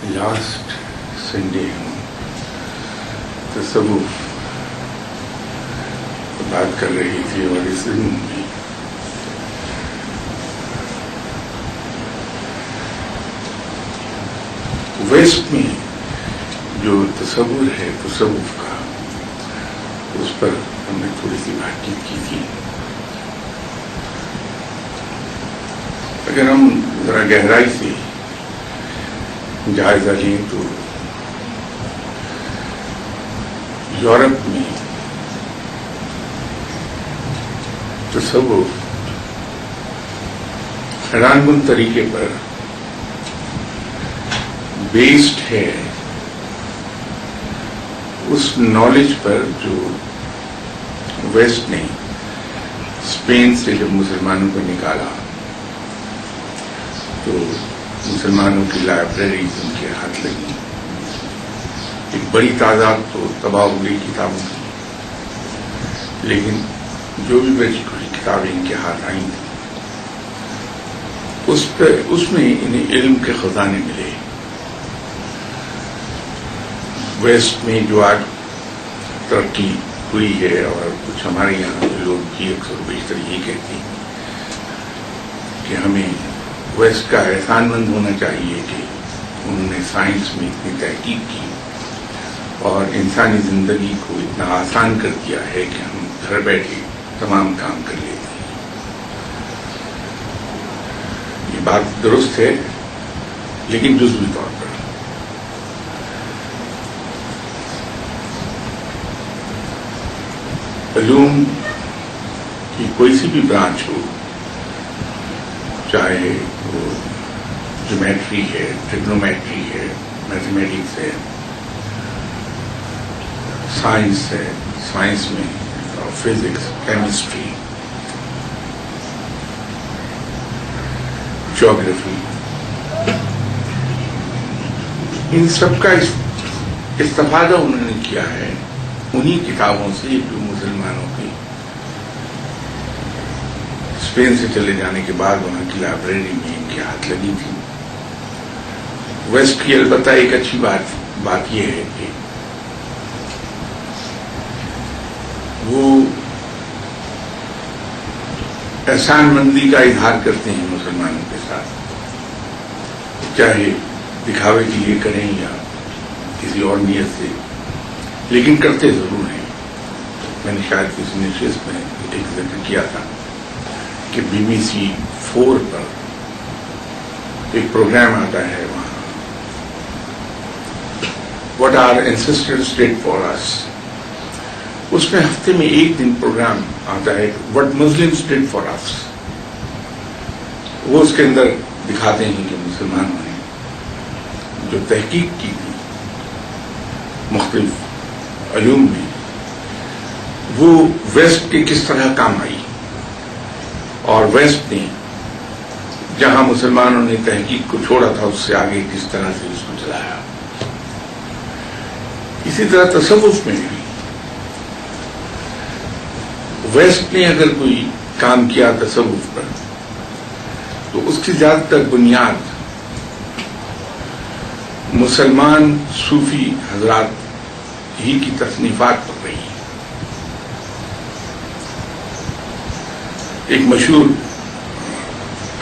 Last Sunday ہم تصوف بات کر رہی تھی، اور اس دن بھی ویسٹ میں جو تصور ہے تصوف کا، اس پر ہم نے تھوڑی سی بات کی تھی. اگر ہم ذرا گہرائی سے جائزہ لیں تو یورپ میں تصوف حیران کن طریقے پر بیسڈ ہے اس نالج پر جو ویسٹ نے اسپین سے جب مسلمانوں کو نکالا تو مسلمانوں کی لائبریریز ان کے ہاتھ لگی. ایک بڑی تعداد تو تباہ ہو گئی کتابوں کی، لیکن جو بھی بچی کچھ کتابیں ان کے ہاتھ آئیں تھیں اس میں انہیں علم کے خزانے ملے. ویسٹ میں جو آج ترقی ہوئی ہے، اور کچھ ہمارے یہاں کے لوگ بھی اکثر و بیشتر یہ کہتے ہیں کہ ہمیں ویسٹ کا احسان مند ہونا چاہیے کہ انہوں نے سائنس میں اتنی تحقیق کی اور انسانی زندگی کو اتنا آسان کر دیا ہے کہ ہم گھر بیٹھے تمام کام کر لیتے ہیں. یہ بات درست ہے، لیکن جزوی طور پر. علوم کی کوئی سی بھی برانچ ہو، چاہے وہ جیومیٹری ہے، ٹریگنومیٹری ہے، میتھمیٹکس ہے، سائنس ہے، سائنس میں فزکس، کیمسٹری، جیوگرافی، ان سب کا استفادہ انہوں نے کیا ہے انہی کتابوں سے جو مسلمانوں کی اسپین سے چلے جانے کے بعد وہاں کی لائبریری میں ان کے ہاتھ لگی تھی. ویسٹ کی البتہ ایک اچھی بات یہ ہے کہ وہ احسان مندی کا اظہار کرتے ہیں مسلمانوں کے ساتھ، چاہے دکھاوے کے لیے کریں یا کسی اور نیت سے، لیکن کرتے ضرور ہیں. میں نے شاید کسی نشست میں ایک ذکر کیا تھا کہ BBC 4 پر ایک پروگرام آتا ہے وہاں What our ancestors did for us. اس میں ہفتے میں ایک دن پروگرام آتا ہے What Muslims did for us. وہ اس کے اندر دکھاتے ہیں کہ مسلمانوں نے جو تحقیق کی تھی مختلف علوم میں، وہ ویسٹ کے کس طرح کام آئی، اور ویسٹ نے جہاں مسلمانوں نے تحقیق کو چھوڑا تھا اس سے آگے کس طرح سے اس کو چلایا. اسی طرح تصوف میں بھی ویسٹ نے اگر کوئی کام کیا تصوف پر تو اس کی زیادہ تر بنیاد مسلمان صوفی حضرات ہی کی تصنیفات پر رہی. ایک مشہور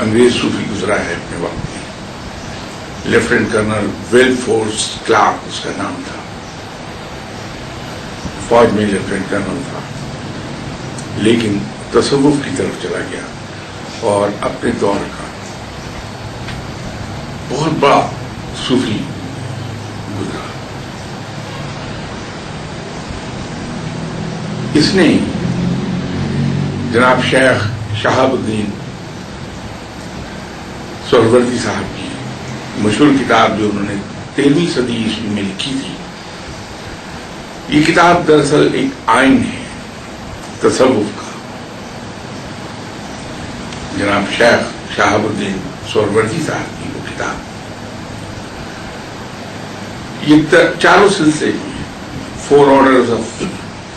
انگریز صوفی گزرا ہے اپنے وقت میں، لیفٹیننٹ کرنل ویلفورس کلارک اس کا نام تھا، فوج میں لیفٹیننٹ کرنل تھا، لیکن تصوف کی طرف چلا گیا اور اپنے دور کا بہت بڑا صوفی گزرا. اس نے جناب شیخ شہاب الدین سہروردی صاحب کی مشہور کتاب جو انہوں نے 13ویں صدی عیسوی میں لکھی تھی، یہ کتاب دراصل ایک آئین ہے تصوف کا. جناب شیخ شہاب الدین سہروردی صاحب کی وہ کتاب، یہ چاروں سلسلے میں 4 آرڈرز آف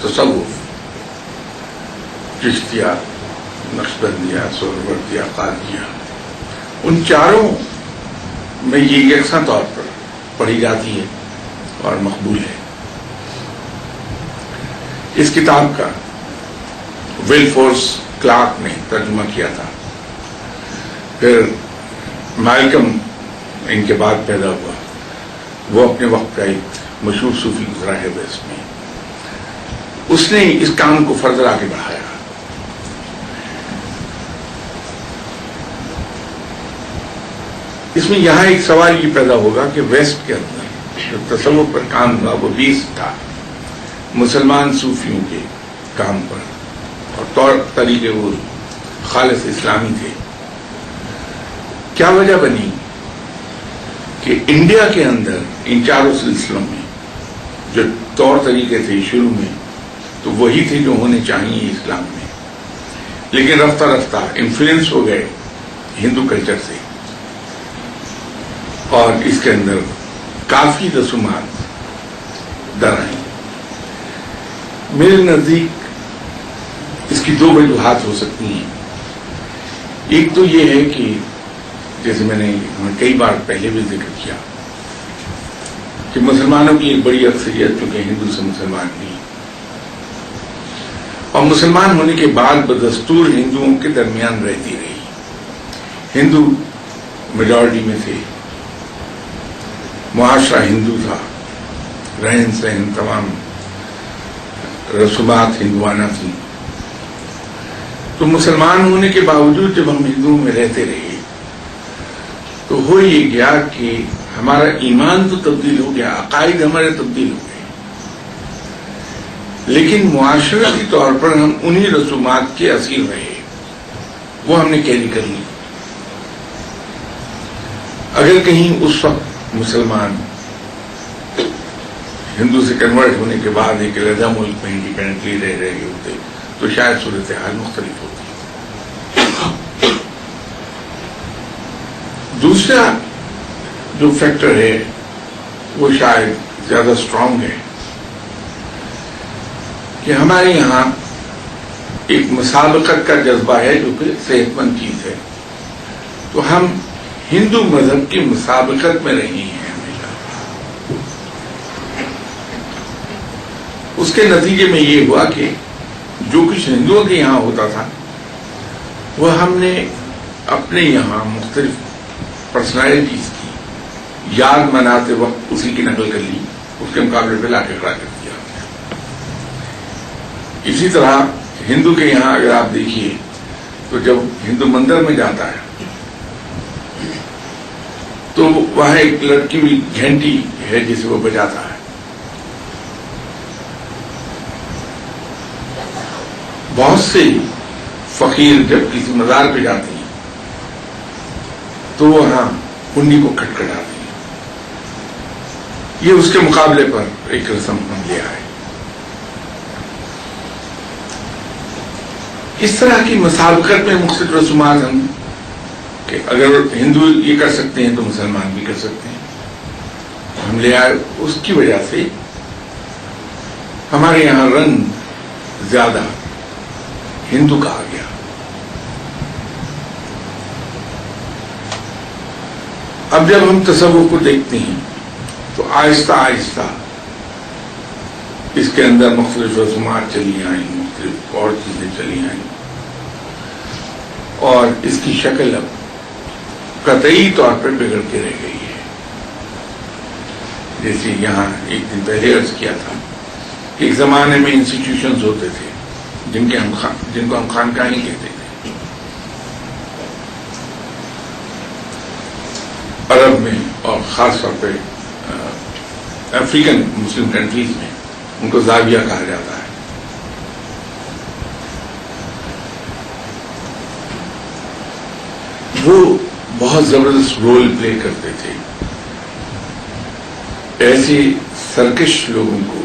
تصوف، چشتیہ، نقشبندیہ، سہروردیہ، قادریہ، ان چاروں میں یہ یکساں طور پر پڑھی جاتی ہے اور مقبول ہے. اس کتاب کا ولفورس کلارک نے ترجمہ کیا تھا. پھر مالکم ان کے بعد پیدا ہوا. وہ اپنے وقت کا ایک مشہور صوفی گزرا ہے ویسٹ میں. اس نے اس کام کو فردر آگے بڑھایا. اس میں یہاں ایک سوال یہ پیدا ہوگا کہ ویسٹ کے اندر جو تصوف پر کام ہوا وہ بیس تھا مسلمان صوفیوں کے کام پر، اور طور طریقے وہ خالص اسلامی تھے. کیا وجہ بنی کہ انڈیا کے اندر ان چاروں سلسلوں میں جو طور طریقے تھے شروع میں تو وہی تھے جو ہونے چاہیے اسلام میں، لیکن رفتہ رفتہ انفلوئنس ہو گئے ہندو کلچر سے، اور اس کے اندر کافی رسومات در آئیں. میرے نزدیک اس کی دو وجوہات ہو سکتی ہیں. ایک تو یہ ہے کہ جیسے میں نے کئی بار پہلے بھی ذکر کیا کہ مسلمانوں کی ایک بڑی اکثریت چونکہ ہندو سے مسلمان نہیں، اور مسلمان ہونے کے بعد بدستور ہندوؤں کے درمیان رہتی رہی. ہندو میجورٹی میں تھے، معاشرہ ہندو تھا، رہن سہن تمام رسومات ہندوانہ تھیں. تو مسلمان ہونے کے باوجود جب ہم ہندوؤں میں رہتے رہے تو ہو یہ گیا کہ ہمارا ایمان تو تبدیل ہو گیا، عقائد ہمارے تبدیل ہو گئے، لیکن معاشرتی طور پر ہم انہی رسومات کے اسیر رہے، وہ ہم نے کیری کر لی. اگر کہیں اس وقت مسلمان ہندو سے کنورٹ ہونے کے بعد ایک علیحدہ ملک میں انڈیپینڈنٹلی رہ رہے ہوتے تو شاید صورتحال مختلف ہوتی. دوسرا جو فیکٹر ہے وہ شاید زیادہ اسٹرانگ ہے کہ ہمارے یہاں ایک مسابقت کا جذبہ ہے جو کہ صحت مند چیز ہے. تو ہم ہندو مذہب کی مسابقت میں رہے ہیں ہمیشہ. اس کے نتیجے میں یہ ہوا کہ جو کچھ ہندوؤں کے یہاں ہوتا تھا وہ ہم نے اپنے یہاں مختلف پرسنالٹیز کی یاد مناتے وقت اسی کی نقل کر لی، اس کے مقابلے پہ لا کے کھڑا کر دیا. اسی طرح ہندو کے یہاں اگر آپ دیکھیے تو جب ہندو مندر میں جاتا ہے تو وہاں ایک لڑکی ہوئی گھنٹی ہے جسے وہ بجاتا ہے. بہت سے فقیر جب کسی مزار پہ جاتے ہیں تو وہاں کنڈی کو کھٹکھٹاتے ہیں. یہ اس کے مقابلے پر ایک رسم بن گیا ہے. اس طرح کی مسابقت میں مختلف رسومات ہم کہ اگر ہندو یہ کر سکتے ہیں تو مسلمان بھی کر سکتے ہیں ہم لے آئے. اس کی وجہ سے ہمارے یہاں رنگ زیادہ ہندو کہا گیا. اب جب ہم تصوف کو دیکھتے ہیں تو آہستہ آہستہ اس کے اندر مختلف رسومات چلی آئیں، مختلف اور چیزیں چلی آئیں، اور اس کی شکل اب قطعی طور پر بگڑ کے رہ گئی ہے. جیسے یہاں ایک دن پہلے عرض کیا تھا کہ ایک زمانے میں انسٹیٹیوشنز ہوتے تھے جن کو ہم خانقاہیں کہتے تھے. عرب میں اور خاص طور پہ افریقن مسلم کنٹریز میں ان کو زاویہ کہا جاتا ہے. وہ بہت زبردست رول پلے کرتے تھے ایسے سرکش لوگوں کو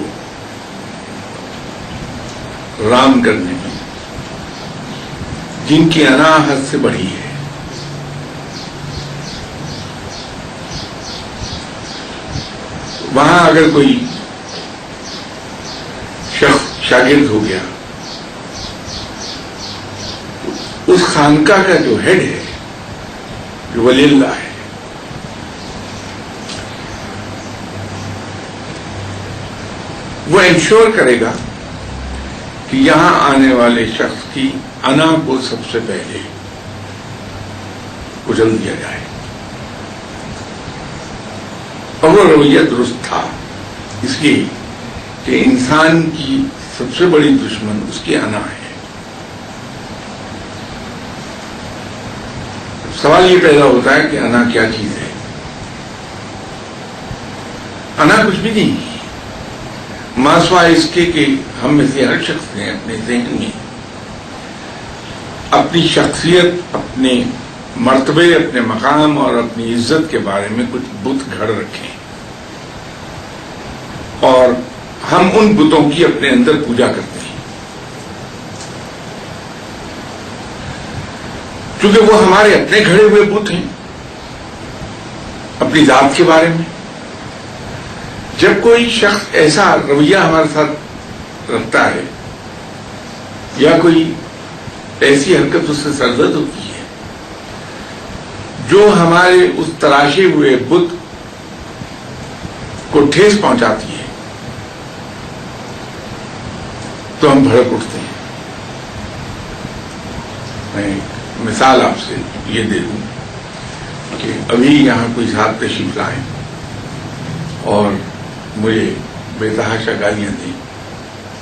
رام کرنے میں جن کی انا حد سے بڑھی ہے. وہاں اگر کوئی شخص شاگرد ہو گیا اس خانقاہ کا جو ہیڈ ہے جو ولی اللہ ہے وہ انشور کرے گا کہ یہاں آنے والے شخص کی انا کو سب سے پہلے کچل دیا جائے. اور وہ رویہ درست تھا، اس لیے کہ انسان کی سب سے بڑی دشمن اس کی انا ہے. سوال یہ پیدا ہوتا ہے کہ انا کیا چیز ہے؟ انا کچھ بھی نہیں ہے، ماسوا اس کے کہ ہم میں سے ہر شخص نے اپنے ذہن میں اپنی شخصیت، اپنے مرتبے، اپنے مقام اور اپنی عزت کے بارے میں کچھ بت گھڑ رکھے، اور ہم ان بتوں کی اپنے اندر پوجا کرتے ہیں. چونکہ وہ ہمارے اپنے گھڑے ہوئے بت ہیں اپنی ذات کے بارے میں. جب کوئی شخص ایسا رویہ ہمارے ساتھ رکھتا ہے یا کوئی ایسی حرکت اس سے سرزد ہوتی ہے جو ہمارے اس تراشے ہوئے بت کو ٹھیس پہنچاتی ہے، تو ہم بھڑک اٹھتے ہیں. میں مثال آپ سے یہ دے دوں کہ ابھی یہاں کوئی صاحب تشریف لائے اور مجھے بے تحاشا گالیاں دیں،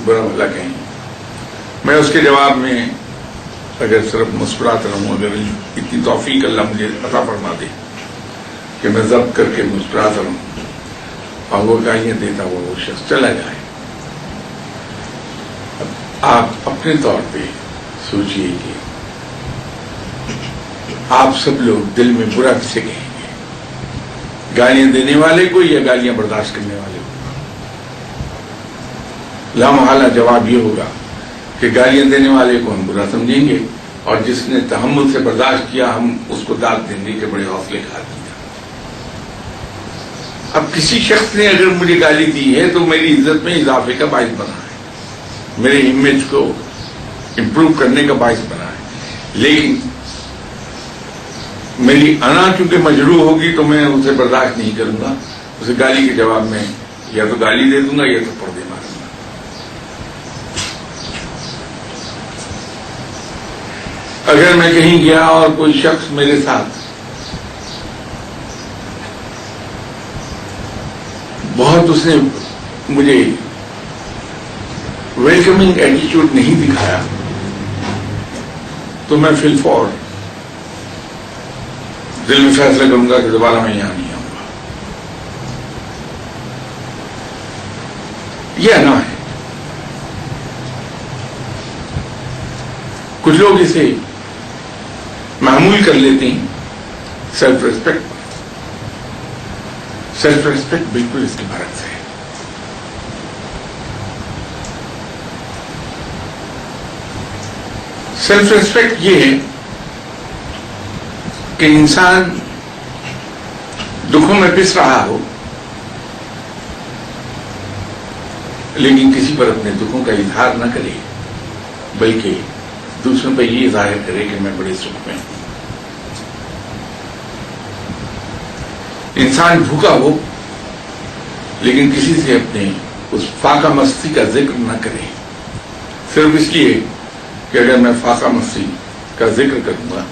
برا بھلا کہیں. میں اس کے جواب میں اگر صرف مسکراتا رہوں، اگر اتنی توفیق اللہ مجھے عطا فرما دے کہ میں ضبط کر کے مسکراتا رہوں اور وہ گالیاں دیتا وہ شخص چلا جائے. آپ اپنے طور پہ سوچئے کہ آپ سب لوگ دل میں برا کسے کہیں گے، گالیاں دینے والے کو یا گالیاں برداشت کرنے والے کو؟ لامحالہ جواب یہ ہوگا کہ گالیاں دینے والے کو ہم برا سمجھیں گے، اور جس نے تحمل سے برداشت کیا ہم اس کو داد دیں گے کہ بڑے حوصلے کا آدمی. اب کسی شخص نے اگر مجھے گالی دی ہے تو میری عزت میں اضافے کا باعث بنا ہے، میرے امیج کو امپروو کرنے کا باعث بنا ہے. لیکن میری انا چونکہ مجروح ہوگی تو میں اسے برداشت نہیں کروں گا. اسے گالی کے جواب میں یا تو گالی دے دوں گا یا تو پردے ماروں گا. اگر میں کہیں گیا اور کوئی شخص میرے ساتھ بہت اس نے مجھے ویلکمنگ ایٹیٹیوڈ نہیں دکھایا تو میں فی الفور دل میں فیصلہ کروں گا کہ دوبارہ میں یہاں نہیں آؤں گا. یہ انا ہے. کچھ لوگ اسے معمول کر لیتے ہیں سیلف ریسپیکٹ. سیلف ریسپیکٹ بالکل اس کے برعکس ہے. سیلف ریسپیکٹ یہ ہے کہ انسان دکھوں میں پس رہا ہو لیکن کسی پر اپنے دکھوں کا اظہار نہ کرے، بلکہ دوسروں پہ یہ ظاہر کرے کہ میں بڑے سکھ میں ہوں. انسان بھوکا ہو لیکن کسی سے اپنے اس فاقہ مستی کا ذکر نہ کرے، صرف اس لیے کہ اگر میں فاقہ مستی کا ذکر کروں گا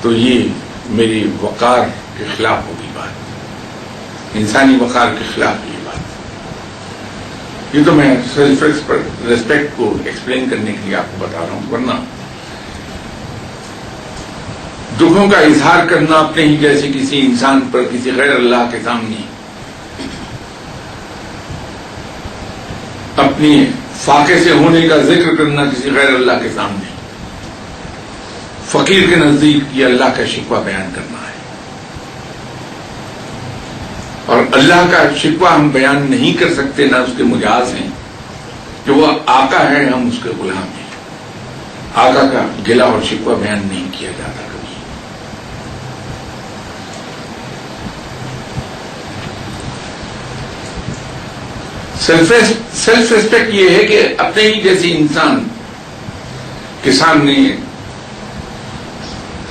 تو یہ میری وقار کے خلاف ہوگی بات، انسانی وقار کے خلاف یہ بات. یہ تو میں سیلف ریسپیکٹ کو ایکسپلین کرنے کے لیے آپ کو بتا رہا ہوں. ورنہ دکھوں کا اظہار کرنا اپنے ہی جیسے کسی انسان پر کسی غیر اللہ کے سامنے اپنی فاقے سے ہونے کا ذکر کرنا کسی غیر اللہ کے سامنے، فقیر کے نزدیک یہ اللہ کا شکوہ بیان کرنا ہے. اور اللہ کا شکوہ ہم بیان نہیں کر سکتے، نہ اس کے مجاز ہیں کہ وہ آقا ہے، ہم اس کے غلام ہیں. آقا کا گلہ اور شکوہ بیان نہیں کیا جاتا کبھی. سیلف ریسپیکٹ یہ ہے کہ اپنے ہی جیسے انسان کے سامنے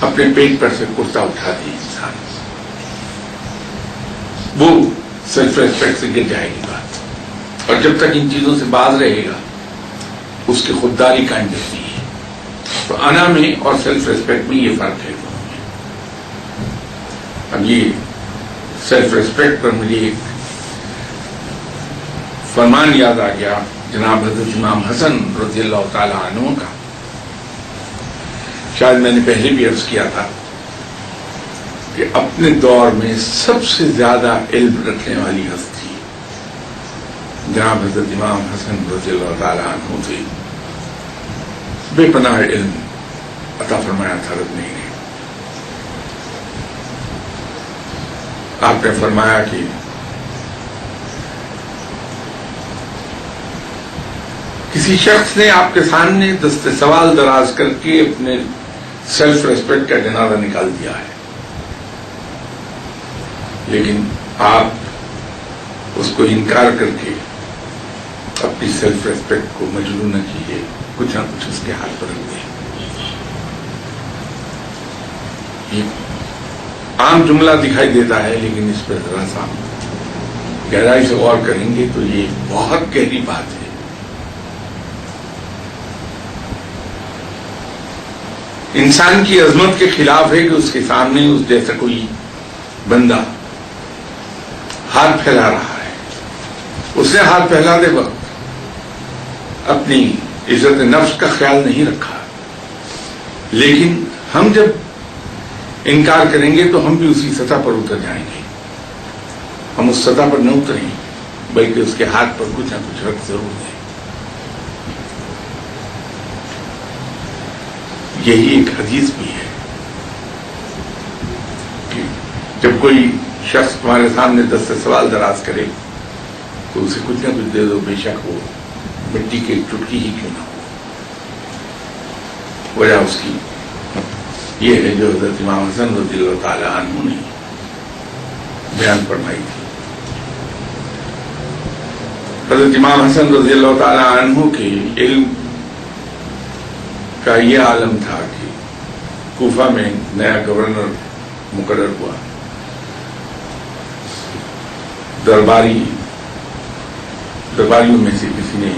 اپنے پیٹ پر سے کرتا اٹھا دے انسان، وہ سیلف ریسپیکٹ سے گر جائے گی بات. اور جب تک ان چیزوں سے باز رہے گا اس کی خودداری قائم رہتی ہے. تو انا میں اور سیلف ریسپیکٹ میں یہ فرق ہے. اب یہ سیلف ریسپیکٹ پر مجھے ایک فرمان یاد آ گیا جناب حضرت امام حسن رضی اللہ تعالی عنہ کا. شاید میں نے پہلے بھی عرض کیا تھا کہ اپنے دور میں سب سے زیادہ علم رکھنے والی ہستی جناب حضرت امام حسن رضی اللہ تعالی عنہ تھے. بے پناہ علم عطا فرمایا تھا رب نے. آپ نے فرمایا کہ کسی شخص نے آپ کے سامنے دست سوال دراز کر کے اپنے سیلف ریسپیکٹ کا جنازہ نکال دیا ہے، لیکن آپ اس کو انکار کر کے اپنی سیلف ریسپیکٹ کو مجروح نہ کیجیے، کچھ نہ کچھ اس کے ہاتھ پر رکھ دیں. یہ عام جملہ دکھائی دیتا ہے، لیکن اس پر ذرا سا گہرائی سے غور کریں گے تو یہ بہت گہری بات ہے. انسان کی عظمت کے خلاف ہے کہ اس کے سامنے اس جیسا کوئی بندہ ہاتھ پھیلا رہا ہے. اس نے ہاتھ پھیلاتے وقت اپنی عزت نفس کا خیال نہیں رکھا، لیکن ہم جب انکار کریں گے تو ہم بھی اسی سطح پر اتر جائیں گے. ہم اس سطح پر نہ اتریں بلکہ اس کے ہاتھ پر کچھ نہ کچھ رکھ ضرور دیں. یہی ایک حدیث بھی ہے کہ جب کوئی شخص تمہارے سامنے دست سوال دراز کرے تو اسے کچھ نہ کچھ دے دو، بے شک وہ مٹی کی ایک چٹکی ہی کیوں نہ ہو. وجہ اس کی یہ ہے جو حضرت امام حسن رضی اللہ تعالی عنہ نے بیان فرمائی تھی. حضرت امام حسن رضی اللہ تعالی عنہ کے علم کا یہ عالم تھا کہ کوفہ میں نیا گورنر مقرر ہوا. درباریوں میں سے کسی نے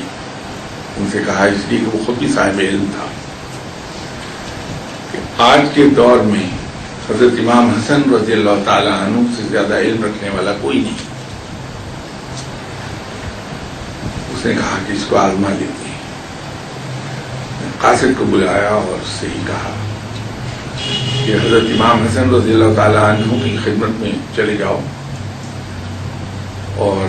ان سے کہا، اس لیے کہ وہ خود بھی صاحب علم تھا، کہ آج کے دور میں حضرت امام حسن رضی اللہ تعالی عنہ سے زیادہ علم رکھنے والا کوئی نہیں. اس نے کہا کہ اس کو آزما لیتے ہیں. قاصد کو بلایا اور اس سے ہی کہا کہ حضرت امام حسن رضی اللہ تعالی عنہ کی خدمت میں چلے جاؤ اور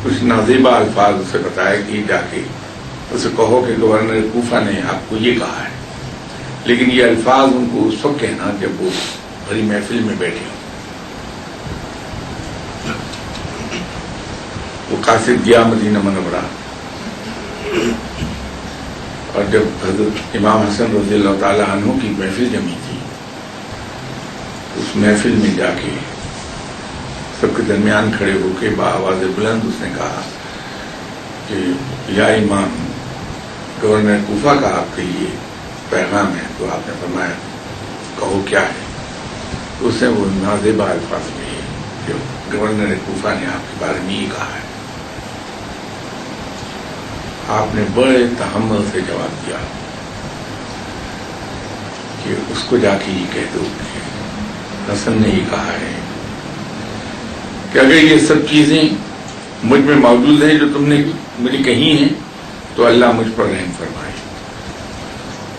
کچھ نازیبا الفاظ اسے بتایا کہ جا کے اسے کہو کہ گورنر کوفہ نے آپ کو یہ کہا ہے، لیکن یہ الفاظ ان کو اس وقت کہنا جب وہ بڑی محفل میں بیٹھے ہوں. وہ قاصد گیا مدینہ منورہ، اور جب حضرت امام حسن رضی اللہ تعالی عنہ کی محفل جمی تھی، اس محفل میں جا کے سب کے درمیان کھڑے ہو کے بآواز بلند اس نے کہا کہ یا امام، گورنر کوفہ کا آپ کے لیے پیغام ہے. تو آپ نے فرمایا کہو کیا ہے. تو اس نے وہ نازیبا الفاظ کہے کہ گورنر کوفہ نے آپ کے بارے میں یہ کہا ہے. آپ نے بڑے تحمل سے جواب دیا کہ اس کو جا کے یہ کہہ دو کہ حسن نے یہ کہا ہے کہ اگر یہ سب چیزیں مجھ میں موجود ہیں جو تم نے مجھے کہی ہیں تو اللہ مجھ پر رحم فرمائے،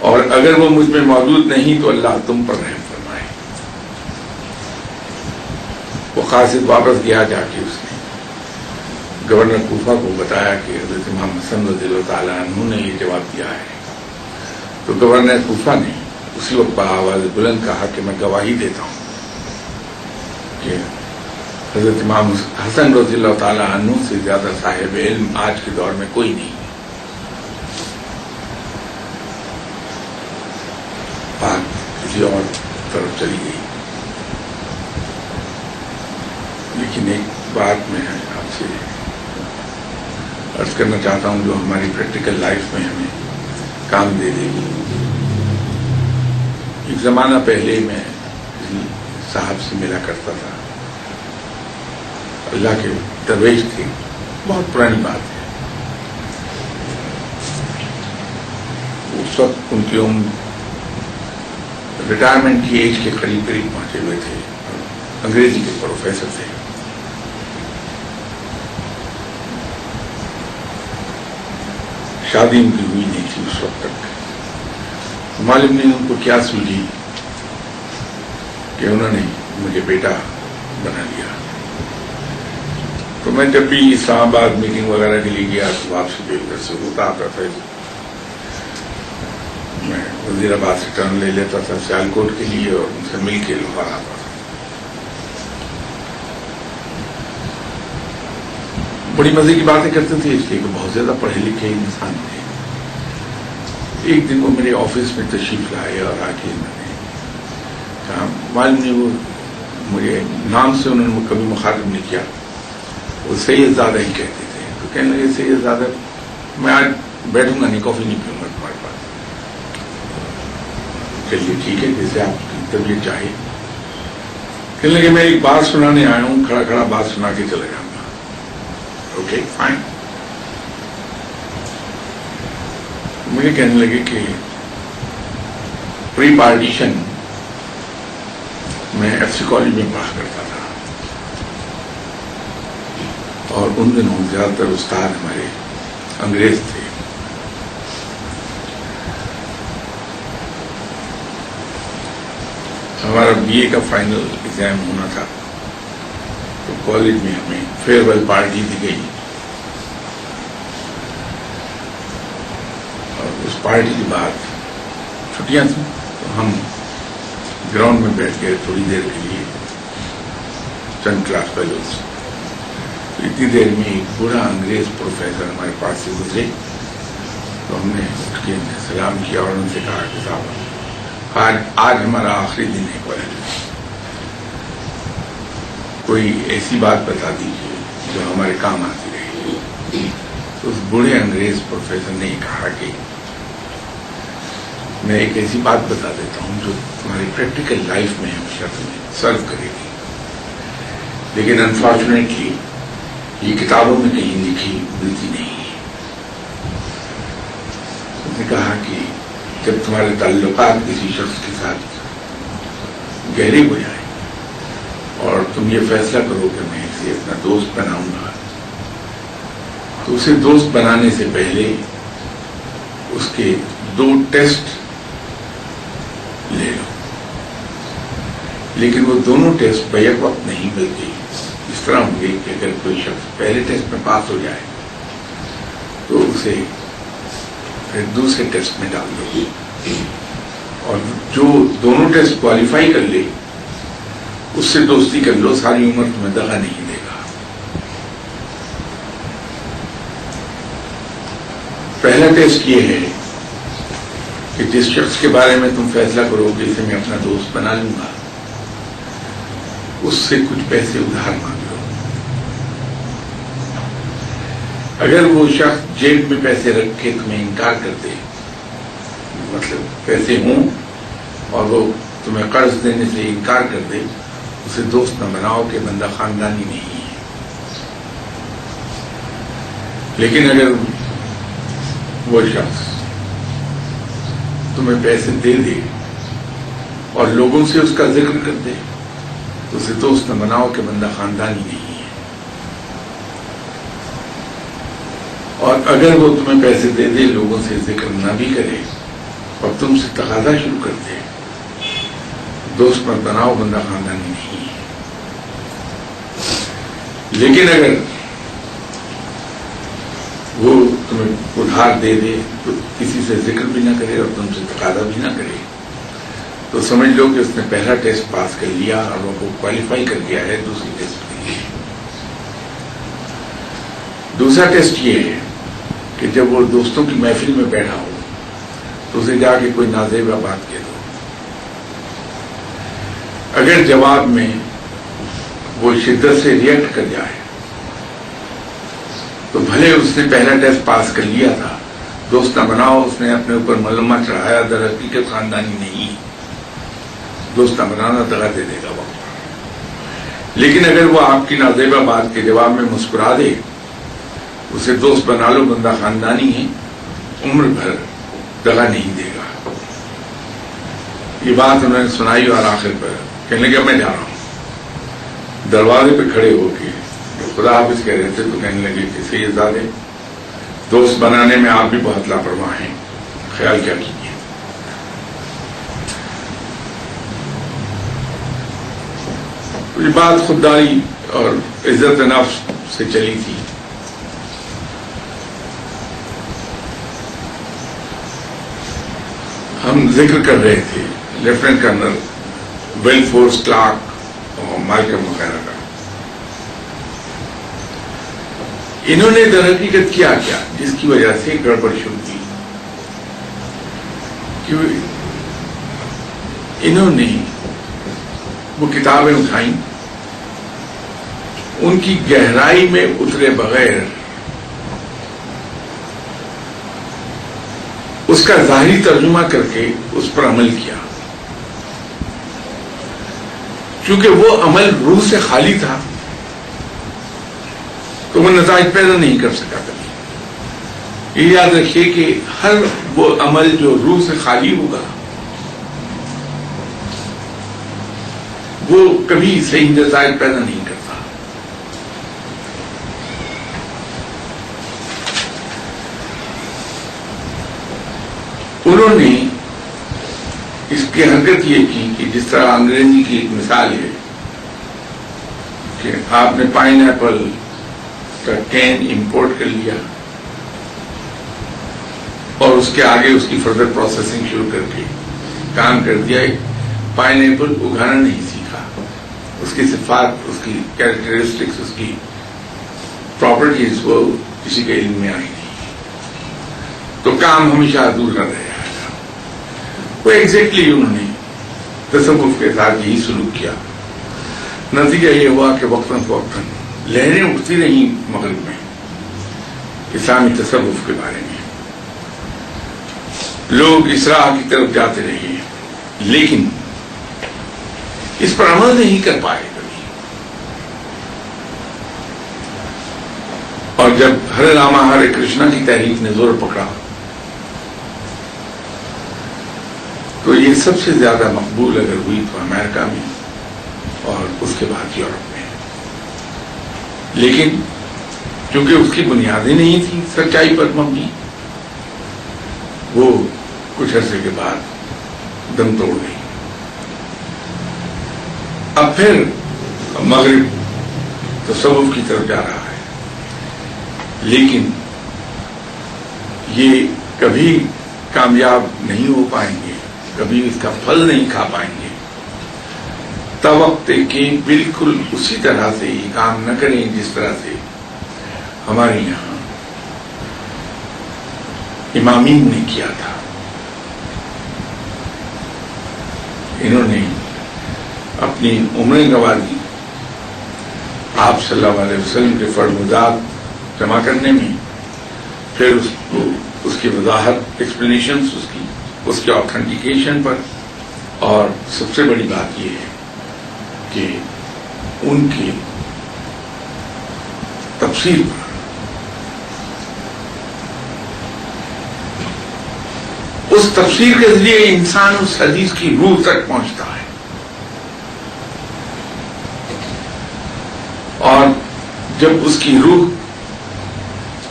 اور اگر وہ مجھ میں موجود نہیں تو اللہ تم پر رحم فرمائے. وہ قاصد واپس گیا، جا کے اس نے گورنر کوفہ کو بتایا کہ حضرت امام حسن رضی اللہ تعالی عنہ نے یہ جواب دیا ہے. تو گورنر کوفہ نے اسی وقت بآواز بلند کہا کہ میں گواہی دیتا ہوں کہ حضرت امام حسن رضی اللہ تعالی عنہ سے زیادہ صاحب علم آج کے دور میں کوئی نہیں. بات کسی اور طرف چلی گئی، لیکن ایک بات میں آپ سے عرض کرنا چاہتا ہوں جو ہماری پریکٹیکل لائف میں ہمیں کام دے دے گی. ایک زمانہ پہلے میں کسی صاحب سے ملا کرتا تھا، اللہ کے درویش تھے، بہت پرانی بات ہے. اس وقت ان کی عمر ریٹائرمنٹ کی ایج کے قریب پہنچے ہوئے تھے. انگریزی کے پروفیسر تھے. شادی ان کی ہوئی نہیں تھی اس وقت تک. معلوم نہیں ان کو کیا سوجی کہ انہوں نے مجھے بیٹا بنا لیا. تو میں جب بھی اسلام آباد میٹنگ وغیرہ کے لیے گیا تو واپسی پہ ادھر سے ہوتا آتا تھا. میں وزیر آباد سے ٹرن لے لیتا تھا سیالکوٹ کے لیے اور ان سے مل کے لاہور آتا تھا. بڑی مزے کی باتیں کرتے تھے اس لیے کہ بہت زیادہ پڑھے لکھے انسان تھے. ایک دن وہ میرے آفس میں تشریف لائے اور آ کے انہوں نے کہا, معلوم نہیں وہ مجھے نام سے انہوں نے کبھی مخاطب نہیں کیا, وہ سید زادہ ہی کہتے تھے. تو کہنے لگے سید زادہ میں آج بیٹھوں گا نہیں, کافی نہیں پیوں گا تمہارے پاس. چلیے ٹھیک ہے جیسے آپ کی طبیعت چاہے. کہنے لگے میں ایک بات سنانے آیا ہوں, کھڑا کھڑا بات سنا کے چلا جاؤں گا. Okay fine. مجھے کہنے لگے کہ پری پارٹیشن میں ایف سی کالج میں پڑھا کرتا تھا اور ان دنوں زیادہ تر استاد ہمارے انگریز تھے. ہمارا بی اے کا فائنل ایگزام ہونا تھا تو کالج میں ہمیں فیئر ویل پارٹی دی گئی اور اس پارٹی کے بعد چھٹیاں تھیں تو ہم گراؤنڈ میں بیٹھ گئے تھوڑی دیر کے لیے چند کلاس فیلوز. اتنی دیر میں ایک بوڑھا انگریز پروفیسر ہمارے پاس سے گزرے تو ہم نے اٹھ کے سلام کیا اور ان سے کہا کہ صاحب آج ہمارا آخری دن ہے کالج میں, کوئی ایسی بات بتا دیجیے جو ہمارے کام آتی رہے. تو اس بوڑھے انگریز پروفیسر نے کہا کہ میں ایک ایسی بات بتا دیتا ہوں جو تمہاری پریکٹیکل لائف میں ہمیشہ تمہیں سرو کرے گی, لیکن انفارچونیٹلی یہ کتابوں میں کہیں لکھی ملتی نہیں ہے. اس نے کہا کہ جب تمہارے تعلقات کسی شخص کے ساتھ گہرے ہو جائیں اور تم یہ فیصلہ کرو کہ میں اسے اپنا دوست بناؤں گا, تو اسے دوست بنانے سے پہلے اس کے 2 ٹیسٹ لے لو, لیکن وہ دونوں ٹیسٹ بیک وقت نہیں ملتے. اس طرح ہوں گے کہ اگر کوئی شخص پہلے ٹیسٹ میں پاس ہو جائے تو اسے پھر دوسرے ٹیسٹ میں ڈال دو, اور جو دونوں ٹیسٹ کوالیفائی کر لے اس سے دوستی کر لو, ساری عمر تمہیں دغا نہیں دے گا. پہلا ٹیسٹ یہ ہے کہ جس شخص کے بارے میں تم فیصلہ کرو کہ اسے میں اپنا دوست بنا لوں گا, اس سے کچھ پیسے ادھار مانگ لو. اگر وہ شخص جیب میں پیسے رکھ کے تمہیں انکار کر دے, مطلب پیسے ہوں اور وہ تمہیں قرض دینے سے انکار کر دے, اسے دوست نہ بناؤ کہ بندہ خاندانی نہیں ہے. لیکن اگر وہ شخص تمہیں پیسے دے دے اور لوگوں سے اس کا ذکر کر دے تو اسے دوست نہ بناؤ کہ بندہ خاندانی نہیں ہے. اور اگر وہ تمہیں پیسے دے دے, لوگوں سے ذکر نہ بھی کرے اور تم سے تقاضا شروع کر دے, دوست مت بناؤ, بندہ خاندانی نہیں ہے. لیکن اگر وہ تمہیں ادھار دے دے تو کسی سے ذکر بھی نہ کرے اور تم سے تقاضا بھی نہ کرے, تو سمجھ لو کہ اس نے پہلا ٹیسٹ پاس کر لیا اور وہ کوالیفائی کر گیا ہے دوسری ٹیسٹ کے لیے. دوسرا ٹیسٹ یہ ہے کہ جب وہ دوستوں کی محفل میں بیٹھا ہو تو اسے جا کے کوئی نازیبہ بات کہہ دو. اگر جواب میں وہ شدت سے ریئیکٹ کر جائے تو بھلے اس نے پہلا ٹیسٹ پاس کر لیا تھا, دوست نہ بناؤ, اس نے اپنے اوپر ملمہ چڑھایا, در حقیقت خاندانی نہیں, دوست نہ بنانا دغا دے دے گا وقت. لیکن اگر وہ آپ کی نازیبہ بات کے جواب میں مسکرا دے اسے دوست بنا لو، بندہ خاندانی ہے، عمر بھر دغا نہیں دے گا. یہ بات انہوں نے سنائی اور آخر پر کہنے لگے میں جا رہا ہوں. دروازے پہ کھڑے ہو کے خدا حافظ کہہ رہے تھے تو کہنے لگے کہ سیدزادے دوست بنانے میں آپ بھی بہت لاپرواہ ہیں، خیال کیا کیجیے. یہ بات خودداری اور عزت نفس سے چلی تھی. ہم ذکر کر رہے تھے lieutenant colonel Wilberforce Clarke اور مالکم وغیرہ کا. انہوں نے در حقیقت کیا جس کی وجہ سے گڑبڑ شروع کی کہ انہوں نے وہ کتابیں اٹھائیں، ان کی گہرائی میں اترے بغیر اس کا ظاہری ترجمہ کر کے اس پر عمل کیا. چونکہ وہ عمل روح سے خالی تھا تو وہ نتائج پیدا نہیں کر سکا کبھی. یہ یاد رکھیے کہ ہر وہ عمل جو روح سے خالی ہوگا وہ کبھی صحیح نتائج پیدا نہیں کرتا. انہوں نے اس کی حرکت یہ کی کہ جس طرح انگریزی کی ایک مثال ہے کہ آپ نے پائن ایپل کا کین امپورٹ کر لیا اور اس کے آگے اس کی فردر پروسیسنگ شروع کر کے کام کر دیا. پائن ایپل اگانا نہیں سیکھا، اس کی صفات، اس کی کیریکٹرسٹکس، اس کی پراپرٹیز وہ کسی کے علم میں آئی نہیں تو کام ہمیشہ ادھورا رہے. وہ ایگزیکٹلی انہوں نے تصوف کے ساتھ یہی سلوک کیا. نتیجہ یہ ہوا کہ وقتاً فوقتاً لہریں اٹھتی رہی مغرب میں اسلامی تصوف کے بارے میں. لوگ اس راہ کی طرف جاتے رہے لیکن اس پر عمل نہیں کر پائے کبھی. اور جب ہرے راما ہرے کرشنا کی تحریک نے زور پکڑا تو یہ سب سے زیادہ مقبول اگر ہوئی تو امریکہ میں اور اس کے بعد یورپ میں. لیکن چونکہ اس کی بنیادیں نہیں تھی سچائی پر مبنی، وہ کچھ عرصے کے بعد دم توڑ گئی. اب پھر مغرب تصوف کی طرف جا رہا ہے لیکن یہ کبھی کامیاب نہیں ہو پائیں گے، کبھی اس کا پھل نہیں کھا پائیں گے تب وقت کہ بالکل اسی طرح سے یہ کام نہ کریں جس طرح سے ہمارے یہاں امامین نے کیا تھا. انہوں نے اپنی عمریں گنوا دی آپ صلی اللہ علیہ وسلم کے فرمودات جمع کرنے میں، پھر اس کی وضاحت، ایکسپلینیشنز اس کے آتھینٹیکیشن پر، اور سب سے بڑی بات یہ ہے کہ ان کی تفسیر پر. اس تفسیر کے ذریعے انسان اس حدیث کی روح تک پہنچتا ہے اور جب اس کی روح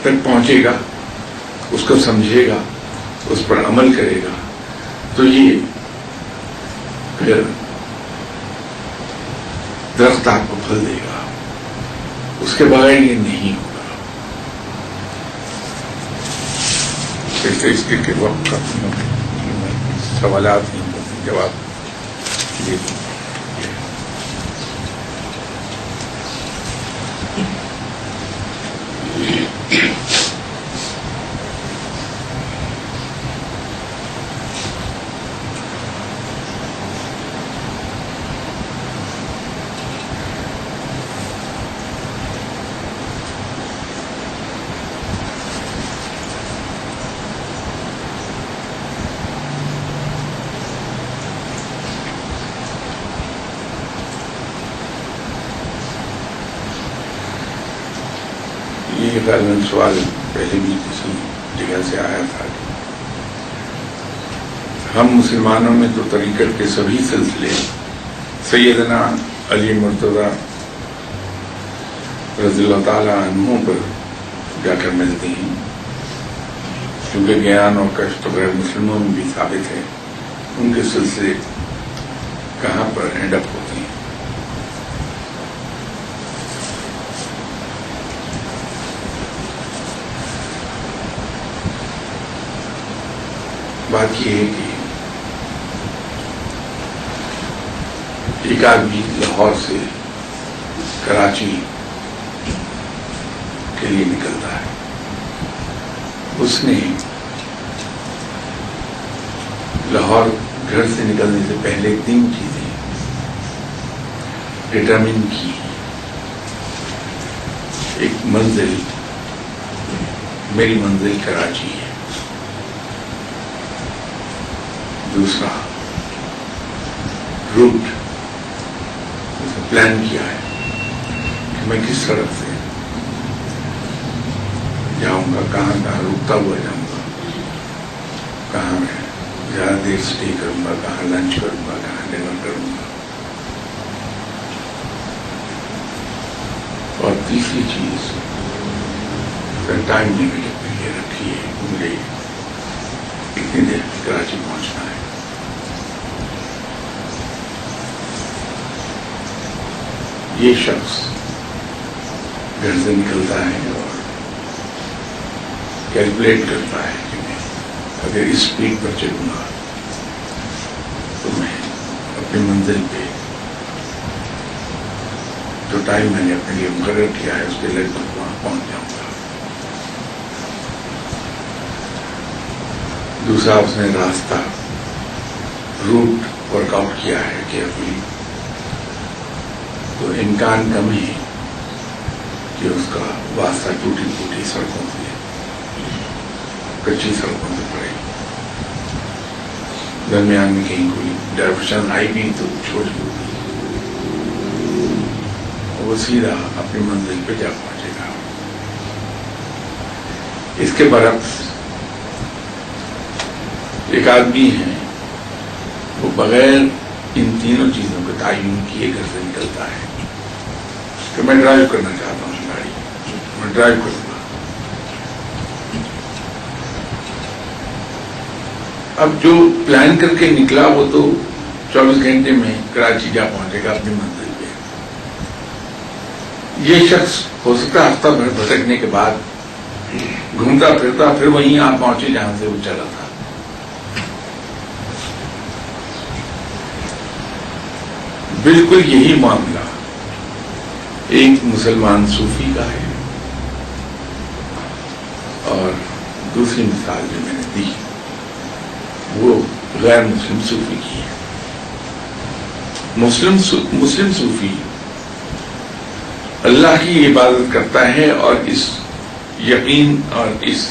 تک پہنچے گا، اس کو سمجھے گا، اس پر عمل کرے گا تو یہ پھر درخت آپ کو پھل دے گا. اس کے بغیر یہ نہیں ہوگا. اس کے وقت سوالات نہیں ہوتے، جواب دے دیں. یہ غالباً سوال پہلے بھی کسی جگہ سے آیا تھا کہ ہم مسلمانوں میں تو طریقت کے سبھی سلسلے سیدنا علی مرتضیٰ رضی اللہ تعالی عنہ پر جا کر ملتے ہیں، کیونکہ گیان اور کشف تو غیر مسلموں میں بھی ثابت ہے، ان کے سلسلے کہاں پر اینڈ اپ ہوتے ہیں۔ بات یہ ہے کہ ایک آدمی لاہور سے کراچی کے لیے نکلتا ہے، اس نے لاہور گھر سے نکلنے سے پہلے 3 چیزیں ڈٹرمن کی۔ ایک منزل، میری منزل کراچی ہے۔ دوسرا روٹ، پلان کیا ہے کہ میں کس سڑک سے جاؤں گا، کہاں کہاں رکتا ہوا جاؤں گا، کہاں میں زیادہ دیر اسٹے کروں گا، کہاں لنچ کروں گا، کہاں ڈنر کروں گا۔ اور تیسری چیز ٹائم لمٹ اپنے لیے رکھی ہے، مجھے اتنی دیر میں کراچی پہنچنا ہے۔ یہ شخص گھر سے نکلتا ہے اور کیلکولیٹ کرتا ہے کہ میں اگر اس اسپیڈ پر چلوں گا تو میں اپنی منزل پہ جو ٹائم میں نے اپنے لیے مقرر کیا ہے اس کے لگ بھگ وہاں پہنچ جاؤں گا۔ دوسرا، اس نے راستہ روٹ ورک آؤٹ کیا ہے کہ ابھی تو امکان کم ہے کہ اس کا واسطہ ٹوٹی پھوٹی سڑکوں سے، کچی سڑکوں سے پڑے، درمیان میں کہیں کوئی ڈائیورشن آئی بھی تو چھوٹی ہوگی، وہ سیدھا اپنی منزل پہ جا پہنچے گا۔ اس کے برعکس ایک آدمی ہے، وہ بغیر ان تینوں چیزوں کو تعین کیے گھر سے نکلتا ہے کہ میں ڈرائیو کرنا چاہتا ہوں گاڑی، میں ڈرائیو کروں گا۔ اب جو پلان کر کے نکلا وہ تو 24 گھنٹے میں کراچی جا پہنچے گا اپنی منزل پہ۔ یہ شخص ہو سکتا ہے ہفتہ بھر بھٹکنے کے بعد گھومتا پھرتا پھر وہیں آپ پہنچے جہاں سے وہ چلا تھا۔ بالکل یہی معاملہ ایک مسلمان صوفی کا ہے، اور دوسری مثال جو میں نے دی وہ غیر مسلم صوفی کی ہے۔ مسلم صوفی اللہ کی عبادت کرتا ہے اور اس یقین اور اس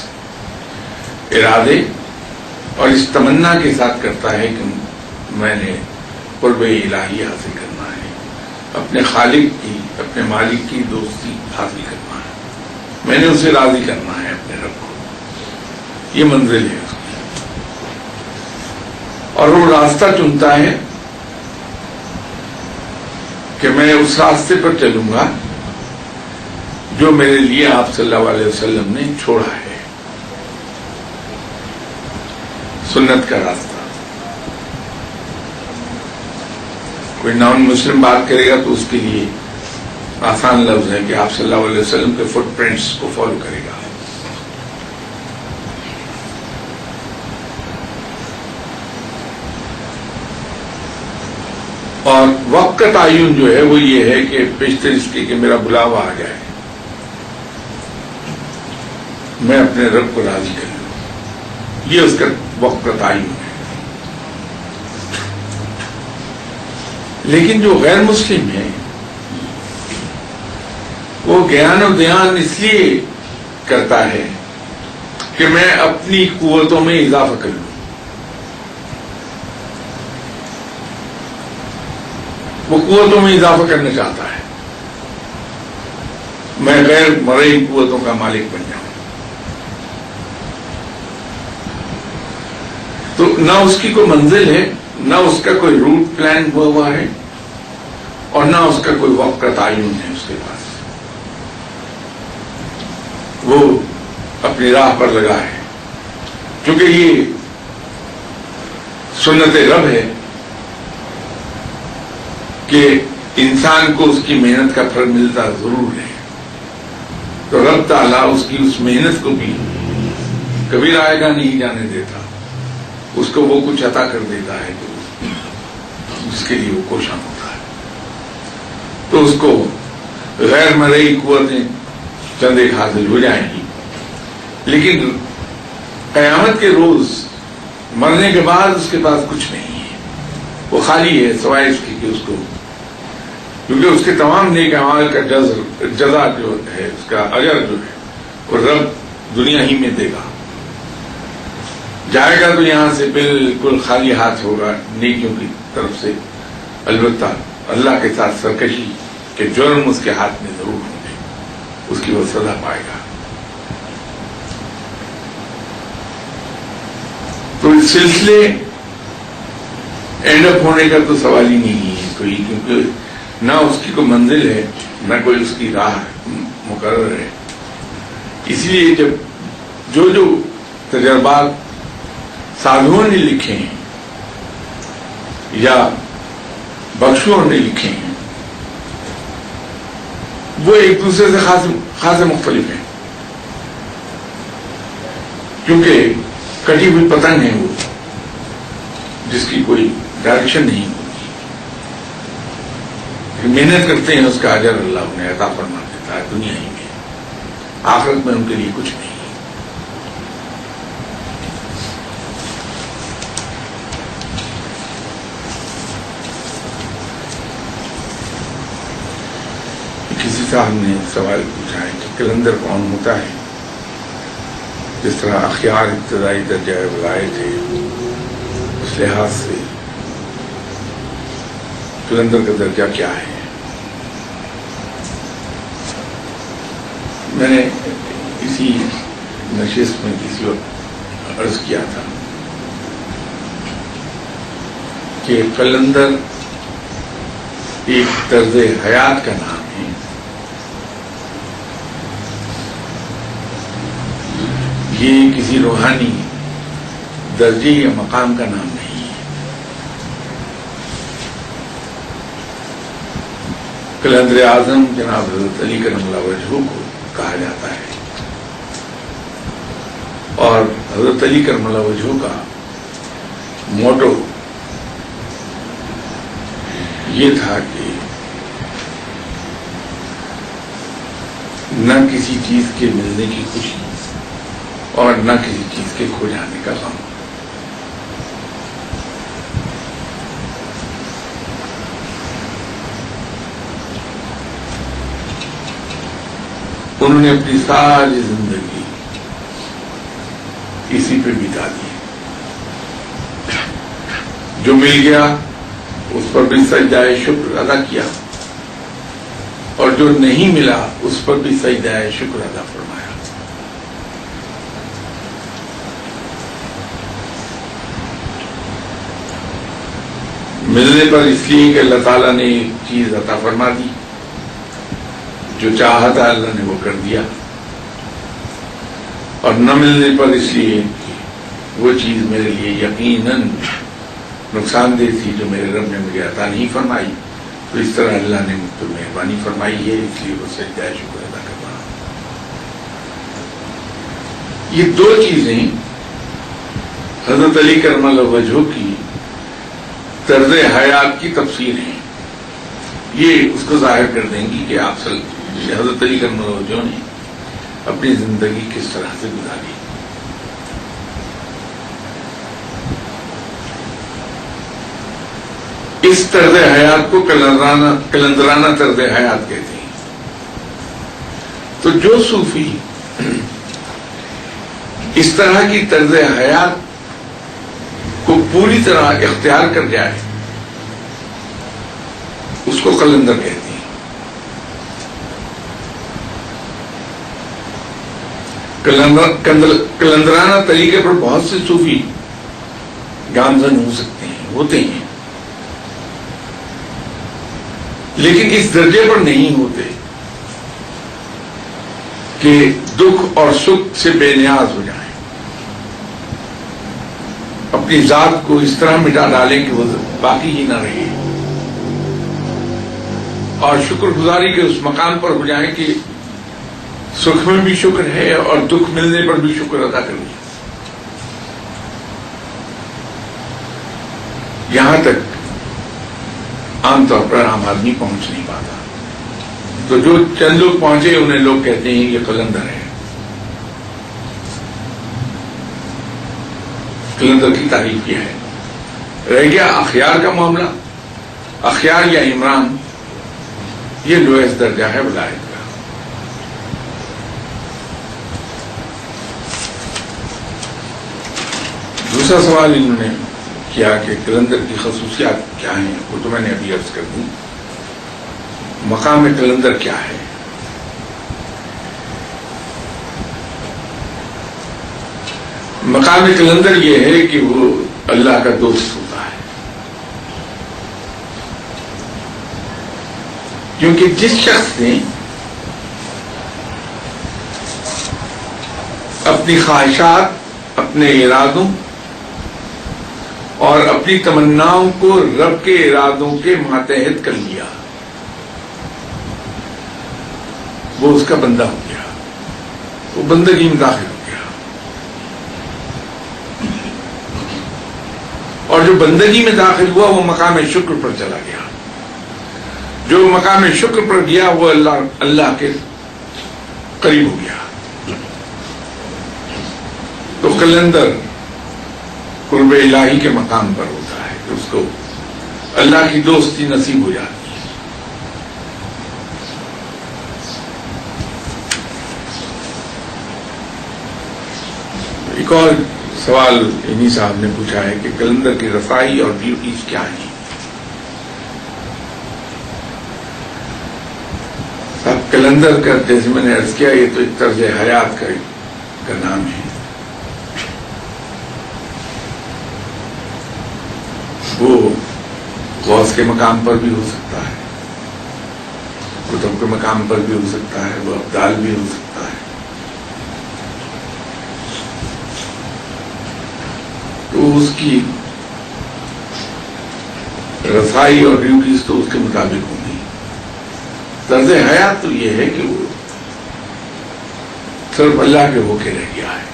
ارادے اور اس تمنا کے ساتھ کرتا ہے کہ میں نے قرب الہی حاصل کرنا ہے، اپنے خالق کی، اپنے مالک کی دوستی حاصل کرنا ہے، میں نے اسے راضی کرنا ہے، اپنے رب کو۔ یہ منزل ہے اس کی، اور وہ راستہ چنتا ہے کہ میں اس راستے پر چلوں گا جو میرے لیے آپ صلی اللہ علیہ وسلم نے چھوڑا ہے، سنت کا راستہ۔ کوئی نان مسلم بات کرے گا تو اس کے لیے آسان لفظ ہے کہ آپ صلی اللہ علیہ وسلم کے فٹ پرنٹس کو فالو کرے گا۔ اور وقت کا تعین جو ہے وہ یہ ہے کہ پیشتر اس کے کہ میرا بلاوا آ جائے، میں اپنے رب کو راضی کر لوں، یہ اس کا وقت کا تعین ہے۔ لیکن جو غیر مسلم ہے وہ گیان و دیان اس لیے کرتا ہے کہ میں اپنی قوتوں میں اضافہ کر لوں، وہ قوتوں میں اضافہ کرنا چاہتا ہے۔ میں غیر مرئی قوتوں کا مالک بن جاؤں. تو نہ اس کی کوئی منزل ہے، نہ اس کا کوئی روٹ پلان ہوا ہے، اور نہ اس کا کوئی وقت کا تعین ہے اس کے پاس. وہ اپنی راہ پر لگا ہے. کیونکہ یہ سنت رب ہے کہ انسان کو اس کی محنت کا پھل ملتا ضرور ہے. تو رب تعالیٰ اس کی اس محنت کو بھی کبھی رائے گا نہیں جانے دیتا. اس کو وہ کچھ عطا کر دیتا ہے جس کے لیے وہ کوشاں ہوتا ہے. تو اس کو غیر مرئی قوتیں چند ایک حاصل ہو جائیں گی، لیکن قیامت کے روز مرنے کے بعد اس کے پاس کچھ نہیں ہے. وہ خالی ہے سوائے اس کی کہ اس کو، کیونکہ اس کے تمام نیک اعمال کا جزا جو ہے، اس کا اجر جو ہے، وہ رب دنیا ہی میں دے گا. جائے گا تو یہاں سے بالکل خالی ہاتھ ہوگا نیکیوں کی طرف سے. البتہ اللہ کے ساتھ سرکشی کے جرم اس کے ہاتھ میں ضرور ہوں گے، اس کی وہ سزا پائے گا. تو اس سلسلے اینڈ اپ ہونے کا تو سوال ہی نہیں ہے کوئی، کیونکہ نہ اس کی کوئی منزل ہے، نہ کوئی اس کی راہ مقرر ہے. اس لیے جب جو تجربات سادھوؤں نے لکھے ہیں یا بخشوؤں نے لکھے ہیں، وہ ایک دوسرے سے خاصے مختلف ہیں. کیونکہ کٹی ہوئی پتنگ ہے وہ، جس کی کوئی ڈائریکشن نہیں ہوتی. محنت کرتے ہیں، اس کا اجر اللہ انہیں عطا فرما دیتا ہے دنیا ہی میں. آخرت میں ان کے لیے کچھ نہیں. کسی صاحب نے سوال پوچھا ہے کہ کلندر کون ہوتا ہے؟ جس طرح اخیار ابتدائی درجہ ولایت ہے، اس لحاظ سے کلندر کا درجہ کیا ہے؟ میں نے اسی نشست میں کسی وقت عرض کیا تھا کہ کلندر ایک طرز حیات کا نام ہے. یہ کسی روحانی درجے یا مقام کا نام نہیں ہے. کلندر اعظم جناب حضرت علی کرم اللہ وجہہ کو کہا جاتا ہے، اور حضرت علی کرم اللہ وجہہ کا موٹو یہ تھا کہ نہ کسی چیز کے ملنے کی خوشی اور نہ کسی چیز کے کھو جانے کا غم. انہوں نے اپنی ساری زندگی اسی پہ بتا دی. جو مل گیا اس پر بھی سجدہ شکر ادا کیا، اور جو نہیں ملا اس پر بھی سجدہ شکر ادا فرمایا. ملنے پر اس لیے کہ اللہ تعالیٰ نے ایک چیز عطا فرما دی، جو چاہا تھا اللہ نے وہ کر دیا، اور نہ ملنے پر اس لیے کہ وہ چیز میرے لیے یقیناً نقصان دہ تھی جو میرے رب نے مجھے عطا نہیں فرمائی. تو اس طرح اللہ نے مجھ پر مہربانی فرمائی ہے، اس لیے وہ سجدہ شکر ادا کر رہا. یہ دو چیزیں حضرت علی کرم اللہ وجہہ کی طرز حیات کی تفسیر ہیں. یہ اس کو ظاہر کر دیں گی کہ آپ حضرت علی کرم اللہ وجہہ نے اپنی زندگی کس طرح سے گزاری. اس طرز حیات کو کلندرانہ طرز حیات کہتے ہیں. تو جو صوفی اس طرح کی طرز حیات کو پوری طرح اختیار کر جائے اس کو کلندر کہتے ہیں. کلندرانہ طریقے پر بہت سے صوفی گامزن ہو سکتے ہیں، ہوتے ہیں، لیکن اس درجے پر نہیں ہوتے کہ دکھ اور سکھ سے بے نیاز ہو جائیں، اپنی ذات کو اس طرح مٹا ڈالیں کہ وہ باقی ہی نہ رہے، اور شکر گزاری کے اس مقام پر ہو جائیں کہ سکھ میں بھی شکر ہے اور دکھ ملنے پر بھی شکر ادا کریں۔ یہاں تک عام طور پر عام آدمی پہنچ نہیں پاتا، تو جو چند لوگ پہنچے انہیں لوگ کہتے ہیں یہ قلندر ہے۔ قلندر کی تعریف یہ ہے۔ رہ گیا اخیار کا معاملہ، اخیار یا عمران، یہ لوئسٹ درجہ ہے ولایت کا۔ دوسرا سوال انہوں نے کیا کہ قلندر کی خصوصیات کیا ہیں، وہ تو میں نے ابھی عرض کر دی۔ مقام قلندر کیا ہے؟ مقام قلندر یہ ہے کہ وہ اللہ کا دوست ہوتا ہے، کیونکہ جس شخص نے اپنی خواہشات، اپنے ارادوں اور اپنی تمناؤں کو رب کے ارادوں کے ماتحت کر لیا، وہ اس کا بندہ ہو گیا، وہ بندگی میں داخل ہو گیا، اور جو بندگی میں داخل ہوا وہ مقام شکر پر چلا گیا، جو مقام شکر پر گیا وہ اللہ کے قریب ہو گیا۔ تو قلندر قرب الہی کے مقام پر ہوتا ہے کہ اس کو اللہ کی دوستی نصیب ہو جاتی ہے۔ ایک اور سوال انہی صاحب نے پوچھا ہے کہ قلندر کی رسائی اور ڈیوٹیز کیا ہیں؟ اب قلندر کا جیسے میں نے عرض کیا یہ تو ایک طرز حیات کا نام ہے، وہ غوث کے مقام پر بھی ہو سکتا ہے، قطب کے مقام پر بھی ہو سکتا ہے، وہ ابدال بھی ہو سکتا ہے۔ تو اس کی رسائی اور ڈیوٹیز تو اس کے مطابق ہوں گی۔ طرز حیات تو یہ ہے کہ وہ صرف اللہ کے ہو کے رہ گیا ہے،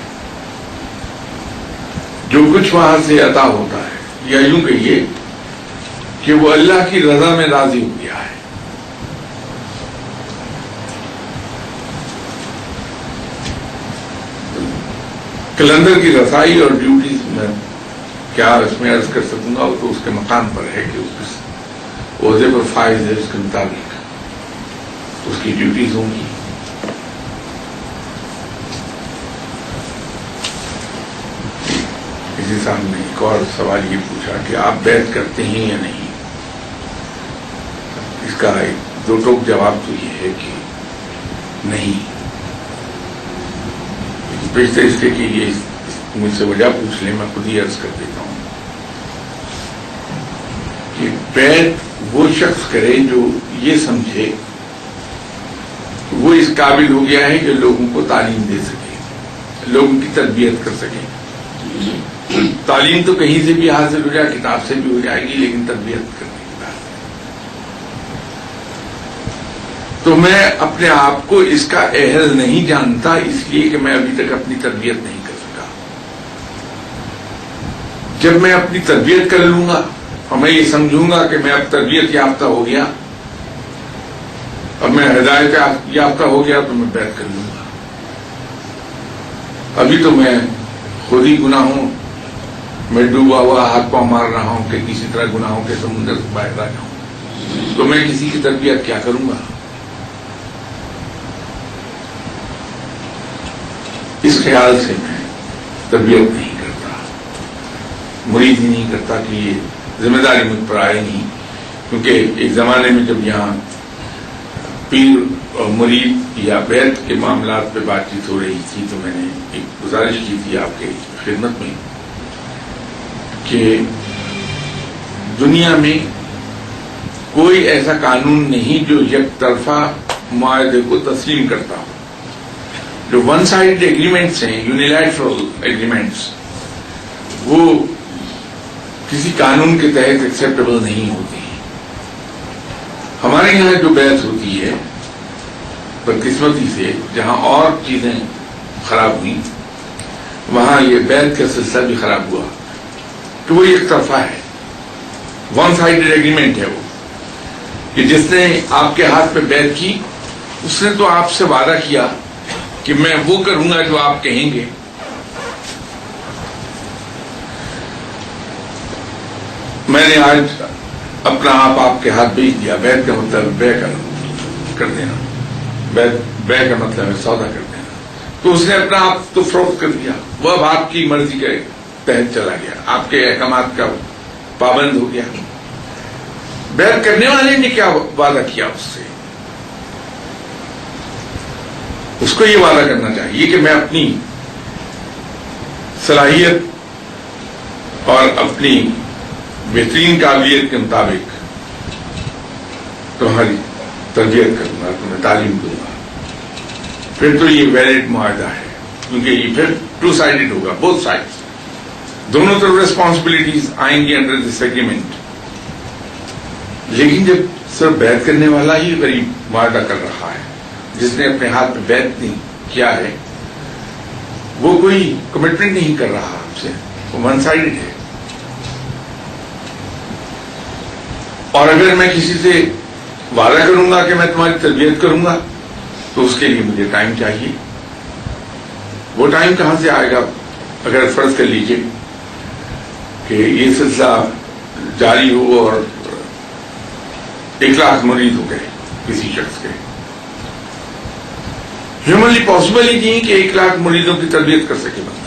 جو کچھ وہاں سے عطا ہوتا ہے، یا یوں کہیے کہ وہ اللہ کی رضا میں راضی ہو گیا ہے۔ قلندر کی رسائی اور ڈیوٹیز میں کیا اس میں عرض کر سکوں گا، وہ تو اس کے مقام پر ہے کہ اس عہدے پر فائز ہے، اس کے مطابق اس کی ڈیوٹیز ہوں گی۔ کسی صاحب نے ایک اور سوال یہ پوچھا کہ آپ بیعت کرتے ہیں یا نہیں؟ اس کا ایک دو ٹوک جواب تو یہ ہے کہ نہیں۔ بیشتر اس لیے کہ یہ مجھ سے وجہ پوچھ لیں، میں خود ہی عرض کر دیتا ہوں کہ بیعت وہ شخص کرے جو یہ سمجھے وہ اس قابل ہو گیا ہے کہ لوگوں کو تعلیم دے سکے، لوگوں کی تربیت کر سکے۔ تعلیم تو کہیں سے بھی حاصل ہو جائے، کتاب سے بھی ہو جائے گی، لیکن تربیت کرنے کی بات۔ تو میں اپنے آپ کو اس کا اہل نہیں جانتا، اس لیے کہ میں ابھی تک اپنی تربیت نہیں کر سکا۔ جب میں اپنی تربیت کر لوں گا اور میں یہ سمجھوں گا کہ میں اب تربیت یافتہ ہو گیا، اب میں ہدایت یافتہ ہو گیا، تو میں بیعت کر لوں گا۔ ابھی تو میں خود ہی گناہوں میں ڈوبا ہوا ہاتھ پاؤں مار رہا ہوں کہ کسی طرح گناہوں کے سمندر سے باہر آ جاؤں، تو میں کسی کی تربیت کیا کروں گا؟ اس خیال سے میں تربیت نہیں کرتا، مرید ہی نہیں کرتا کہ یہ ذمہ داری مجھ پر آئے نہیں، کیونکہ ایک زمانے میں جب یہاں پیر مرید یا بیعت کے معاملات پہ بات چیت ہو رہی تھی تو میں نے ایک گزارش کی تھی آپ کے خدمت میں کہ دنیا میں کوئی ایسا قانون نہیں جو یک طرفہ معاہدے کو تسلیم کرتا ہو. جو ون سائڈ ایگریمنٹس ہیں، یونیلیٹرل ایگریمنٹس، وہ کسی قانون کے تحت ایکسیپٹیبل نہیں ہوتے ہیں. ہمارے یہاں جو بیعت ہوتی ہے بدقسمتی سے جہاں اور چیزیں خراب ہوئی وہاں یہ بیعت کا سلسلہ بھی خراب ہوا کہ وہ ایک طرفہ ہے، ون سائڈڈ ایگریمنٹ ہے وہ، کہ جس نے آپ کے ہاتھ پہ بیعت کی اس نے تو آپ سے وعدہ کیا کہ میں وہ کروں گا جو آپ کہیں گے. میں نے آج اپنا آپ کے ہاتھ بھیج دیا. بیعت کا مطلب بے کر دینا، بے کا مطلب ہے سودا کر دینا. تو اس نے اپنا آپ تو فروخت کر دیا، وہ اب آپ کی مرضی کے تحت چلا گیا، آپ کے احکامات کا پابند ہو گیا. بیعت کرنے والے نے کیا وعدہ کیا اس سے؟ اس کو یہ وعدہ کرنا چاہیے کہ میں اپنی صلاحیت اور اپنی بہترین قابلیت کے مطابق تمہاری تربیت کروں گا، تمہیں تعلیم دوں گا. پھر تو یہ ویلڈ معاہدہ ہے، کیونکہ یہ پھر ٹو سائڈڈ ہوگا، بوتھ سائڈس، دونوں طرف ریسپانسبلٹیز آئیں گی انڈر دس ایگریمنٹ. لیکن جب صرف بیعت کرنے والا ہی غریب معاہدہ کر رہا ہے، جس نے اپنے ہاتھ پہ بیعت نہیں کیا ہے، وہ کوئی کمٹمنٹ نہیں کر رہا آپ سے، وہ ون سائڈڈ ہے. اور اگر میں کسی سے وعدہ کروں گا کہ میں تمہاری تربیت کروں گا تو اس کے لیے مجھے ٹائم چاہیے. وہ ٹائم کہاں سے آئے گا؟ اگر فرض کر لیجیے کہ یہ سلسلہ جاری ہو اور 1,00,000 مرید ہو گئے کسی شخص کے، ہیومنلی پاسبل ہی نہیں کہ 1,00,000 مریدوں کی تربیت کر سکے بندہ.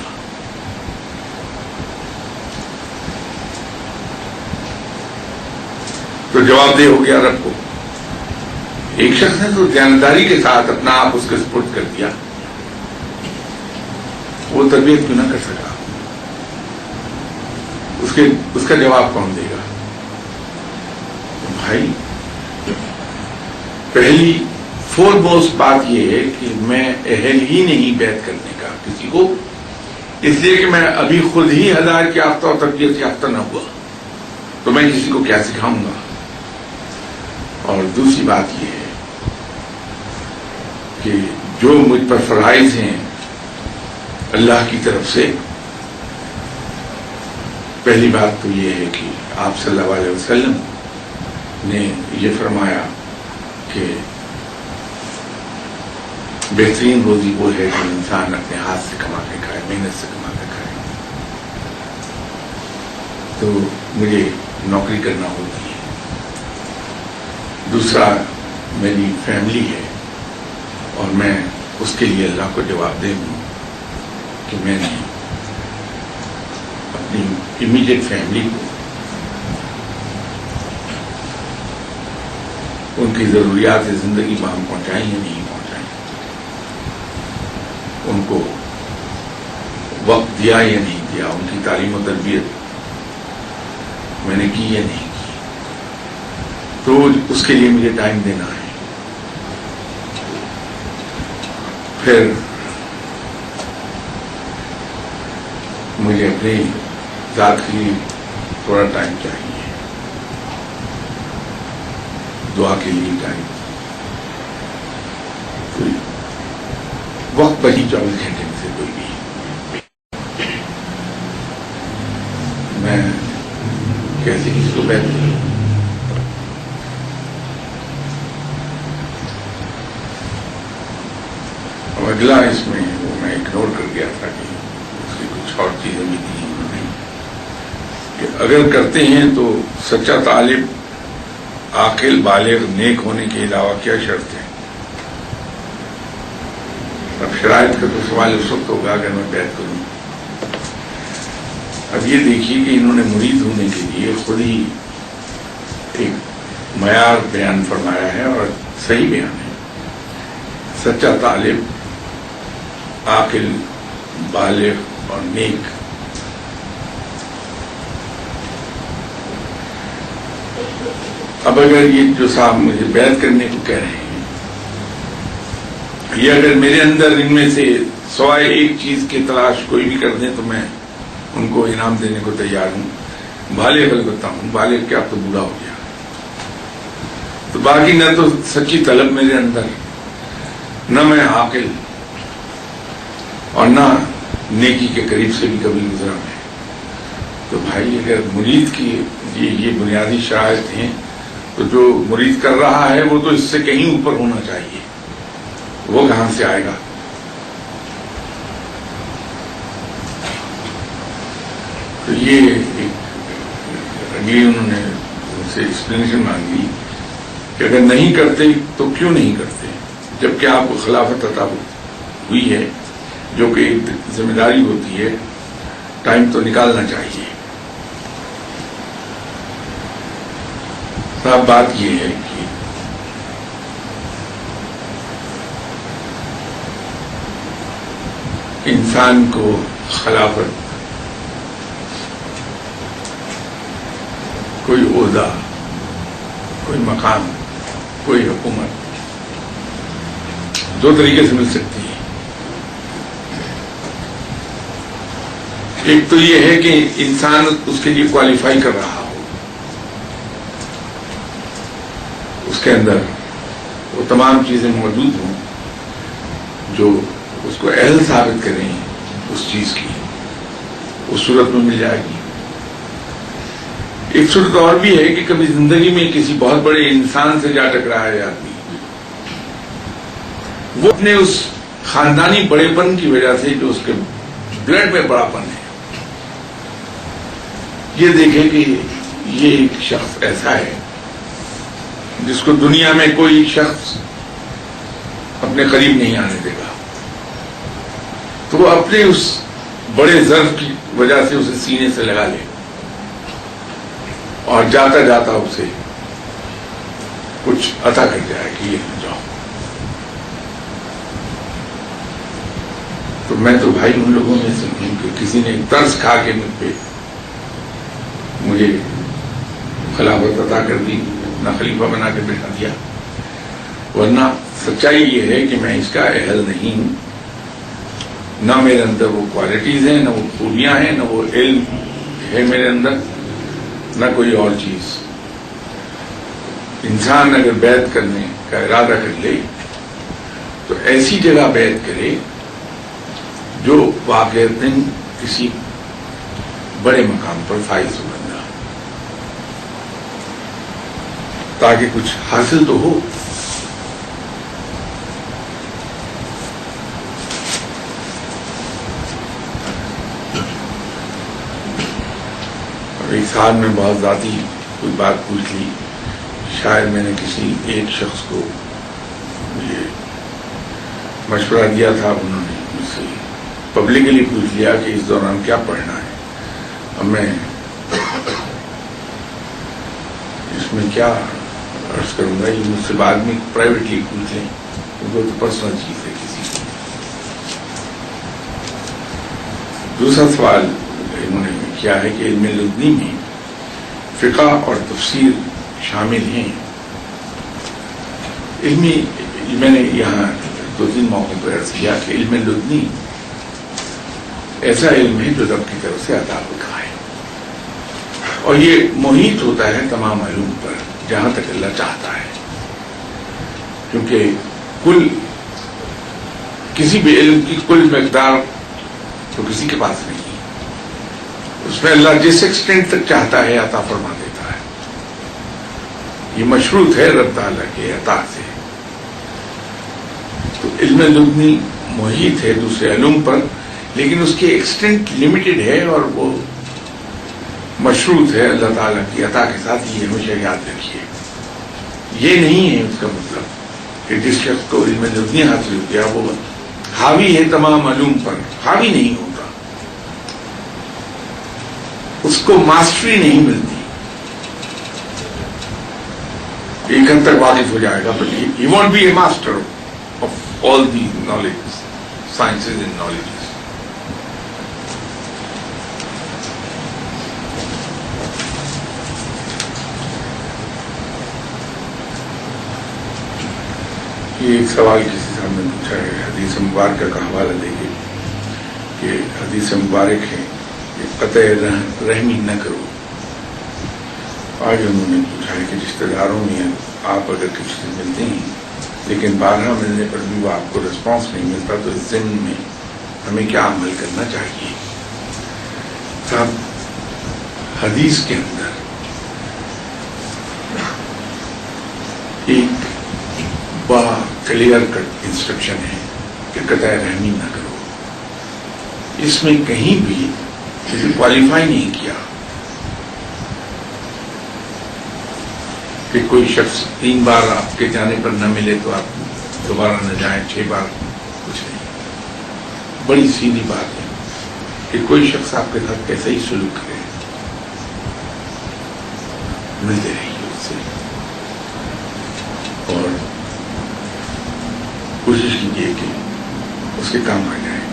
تو جواب دہ ہو گیا رب کو. ایک شخص نے تو دیانتداری کے ساتھ اپنا آپ اس کے سپرد کر دیا، وہ تربیت کیوں نہ کر سکا؟ اس کا جواب کون دے گا؟ بھائی، پہلی فور موسٹ بات یہ ہے کہ میں اہل ہی نہیں بیعت کرنے کا کسی کو، اس لیے کہ میں ابھی خود ہی ہدایت یافتہ اور تربیت یافتہ نہ ہوا تو میں کسی کو کیا سکھاؤں گا. اور دوسری بات یہ ہے کہ جو مجھ پر فرائض ہیں اللہ کی طرف سے، پہلی بات تو یہ ہے کہ آپ صلی اللہ علیہ وسلم نے یہ فرمایا کہ بہترین روزی وہ ہے کہ انسان اپنے ہاتھ سے کما کے کھائے، محنت سے کما کے کھائے. تو مجھے نوکری کرنا ہوتی ہے. دوسرا میری فیملی ہے اور میں اس کے لیے اللہ کو جواب دہ ہوں کہ میں نے اپنی امیڈیٹ فیملی کو ان کی ضروریات زندگی وہاں پہنچائیں یا نہیں پہنچائیں، ان کو وقت دیا یا نہیں دیا، ان کی تعلیم و تربیت میں نے کی یا نہیں کی، تو اس کے لیے مجھے ٹائم دینا ہے. پھر مجھے اپنی ذات کے لیے تھوڑا ٹائم چاہیے، دعا کے لیے ٹائم. وقت بہی 24 گھنٹے میں سے کوئی بھی میں کیسے کسی کو بہتر. اور اگلا اس میں وہ میں اگنور کر گیا تھا کہ اس کی کچھ اور چیزیں بھی تھیں انہوں نے کہ اگر کرتے ہیں تو سچا طالب عاقل بالغ نیک ہونے کے علاوہ کیا شرط ہے. اب شرائط کا تو سوال اس وقت ہوگا اگر میں بیعت کروں. اب یہ دیکھیے کہ انہوں نے مرید ہونے کے لیے خود ہی ایک معیار بیان فرمایا ہے اور صحیح بیان ہے سچا طالب عاقل بالغ اور نیک. اب اگر یہ جو صاحب مجھے بیعت کرنے کو کہہ رہے ہیں، یہ اگر میرے اندر ان میں سے سوائے ایک چیز کی تلاش کوئی بھی کر دیں تو میں ان کو انعام دینے کو تیار ہوں. بالغ البتہ ہوں. بالغ کیا تو بوڑھا ہو گیا. تو باقی نہ تو سچی طلب میرے اندر، نہ میں عاقل، اور نہ نیکی کے قریب سے بھی کبھی گزرا میں. تو بھائی اگر مرید کی یہ بنیادی شرائط ہیں تو جو مرید کر رہا ہے وہ تو اس سے کہیں اوپر ہونا چاہیے. وہ کہاں سے آئے گا؟ تو یہ اگلی انہوں نے ان سے ایکسپلینیشن مانگی کہ اگر نہیں کرتے تو کیوں نہیں کرتے، جبکہ آپ کو خلافت عطا ہوئی ہے جو کہ ایک ذمہ داری ہوتی ہے، ٹائم تو نکالنا چاہیے. صاحب بات یہ ہے کہ انسان کو خلافت، کوئی عہدہ، کوئی مقام، کوئی حکومت دو طریقے سے مل سکتی ہے. ایک تو یہ ہے کہ انسان اس کے لیے کوالیفائی کر رہا ہو، اس کے اندر وہ تمام چیزیں موجود ہوں جو اس کو اہل ثابت کریں اس چیز کی، اس صورت میں مل جائے گی. ایک صورت اور بھی ہے کہ کبھی زندگی میں کسی بہت بڑے انسان سے جا ٹکرایا ہے آدمی، وہ اپنے اس خاندانی بڑے پن کی وجہ سے جو اس کے بلڈ میں بڑا پن ہے، یہ دیکھے کہ یہ ایک شخص ایسا ہے جس کو دنیا میں کوئی شخص اپنے قریب نہیں آنے دے گا، تو وہ اپنے اس بڑے ظرف کی وجہ سے اسے سینے سے لگا لے اور جاتا جاتا اسے کچھ عطا کر جائے کہ یہ جاؤ. تو میں تو بھائی ان لوگوں میں سے ہوں کہ کسی نے طرز کھا کے مجھے خلافت عطا کر دی، نہ خلیفہ بنا کے بٹھا دیا. ورنہ سچائی یہ ہے کہ میں اس کا اہل نہیں ہوں، نہ میرے اندر وہ کوالٹیز ہیں، نہ وہ خوبیاں ہیں، نہ وہ علم ہے میرے اندر، نہ کوئی اور چیز. انسان اگر بیعت کرنے کا ارادہ کر لے تو ایسی جگہ بیعت کرے جو واقعتاً کسی بڑے مقام پر فائز ہو بندہ، تاکہ کچھ حاصل تو ہو. ایک صاحب نے بہت ذاتی کوئی بات پوچھ لی، شاید میں نے کسی ایک شخص کو مجھے مشورہ دیا تھا، انہوں نے مجھ سے پبلکلی پوچھ لیا کہ اس دوران کیا پڑھنا ہے. اب میں اس میں کیا عرض کروں گا، یہ مجھ سے بعد میں پرائیویٹلی پوچھ لیں کیونکہ وہ تو پرسنل چیز ہے کسی کی. دوسرا سوال انہوں نے کیا ہے کہ علم لدنی میں فقہ اور تفسیر شامل ہیں. علمی میں نے یہاں 2-3 موقع پر عرض کیا کہ علم لدنی ایسا علم ہے جو رب کی طرف سے عطا ہوتا ہے، اور یہ محیط ہوتا ہے تمام علوم پر جہاں تک اللہ چاہتا ہے، کیونکہ کسی بھی علم کی کل مقدار تو کسی کے پاس نہیں ہے. اس میں اللہ جس ایکسٹینٹ تک چاہتا ہے عطا فرما دیتا ہے. یہ مشروط ہے رب تعالیٰ کے عطا سے. تو علم لدنی محیط ہے دوسرے علوم پر، لیکن اس کی ایکسٹینٹ لمیٹڈ ہے اور وہ مشروط ہے اللہ تعالیٰ کی عطا کے ساتھ. یہ ہمیشہ یاد رکھیے. یہ نہیں ہے اس کا مطلب کہ جس شخص کو علم لدنی حاصل ہو گیا وہ حاوی ہے تمام علوم پر. حاوی نہیں ہوتا، اس کو ماسٹری نہیں ملتی. ایک حد تک واقف ہو جائے گا but he want be a master of all the knowledge, sciences and knowledges. یہ ایک سوال کسی صاحب نے پوچھا ہے، حدیث مبارکہ کا حوالہ دے کے کہ حدیث مبارک ہے کہ قطع رحمی نہ کرو. آج انہوں نے پوچھا ہے کہ رشتہ داروں میں آپ اگر کسی سے ملتے ہیں لیکن بارہا ملنے پر بھی وہ آپ کو رسپانس نہیں ملتا تو اس ضمن میں ہمیں کیا عمل کرنا چاہیے. صاحب حدیث کے اندر ایک بڑا کلیئر کٹ انسٹرکشن ہے کہ قطع رحمی نہ کرو. اس میں کہیں بھی کسی کوالیفائی نہیں کیا کہ کوئی شخص 3 بار آپ کے جانے پر نہ ملے تو آپ دوبارہ نہ جائیں، 6 بار، کچھ نہیں. بڑی سیدھی بات ہے کہ کوئی شخص آپ کے ساتھ کیسا ہی سلوک کرے، ملتے رہیے اس سے اور کوشش کیجیے کہ اس کے کام آ جائے.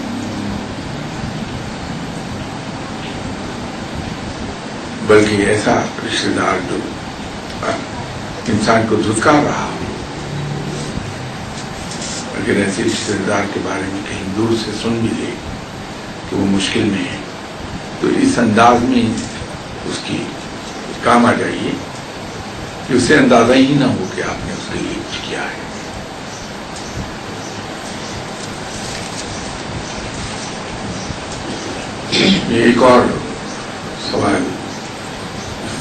بلکہ ایسا رشتہ دار جو انسان کو دھتکار رہا ہو، اگر ایسے رشتہ دار کے بارے میں کہیں دور سے سن بھی لے کہ وہ مشکل میں ہے تو اس انداز میں اس کی کام آ جائیے کہ اسے اندازہ ہی نہ ہو کہ آپ نے اس کے لیے کچھ کیا ہے. ایک اور سوال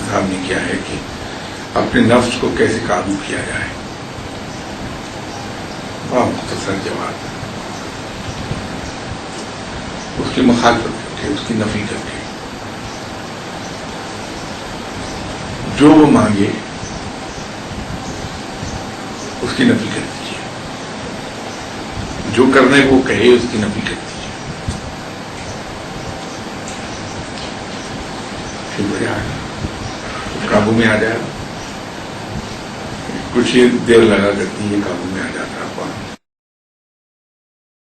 صاحب نے کیا ہے کہ اپنے نفس کو کیسے قابو کیا جائے. بڑا مختصر جواب، اس کی مخالفت کر کے، اس کی نفی کر کے، جو وہ مانگے اس کی نفی کر دیجیے، جو کرنے کو کہے اس کی نفی کر دیجیے. قابو میں آ جائے. کچھ ہی دیر لگا کرتی ہے، قابو میں آ جاتا ہے.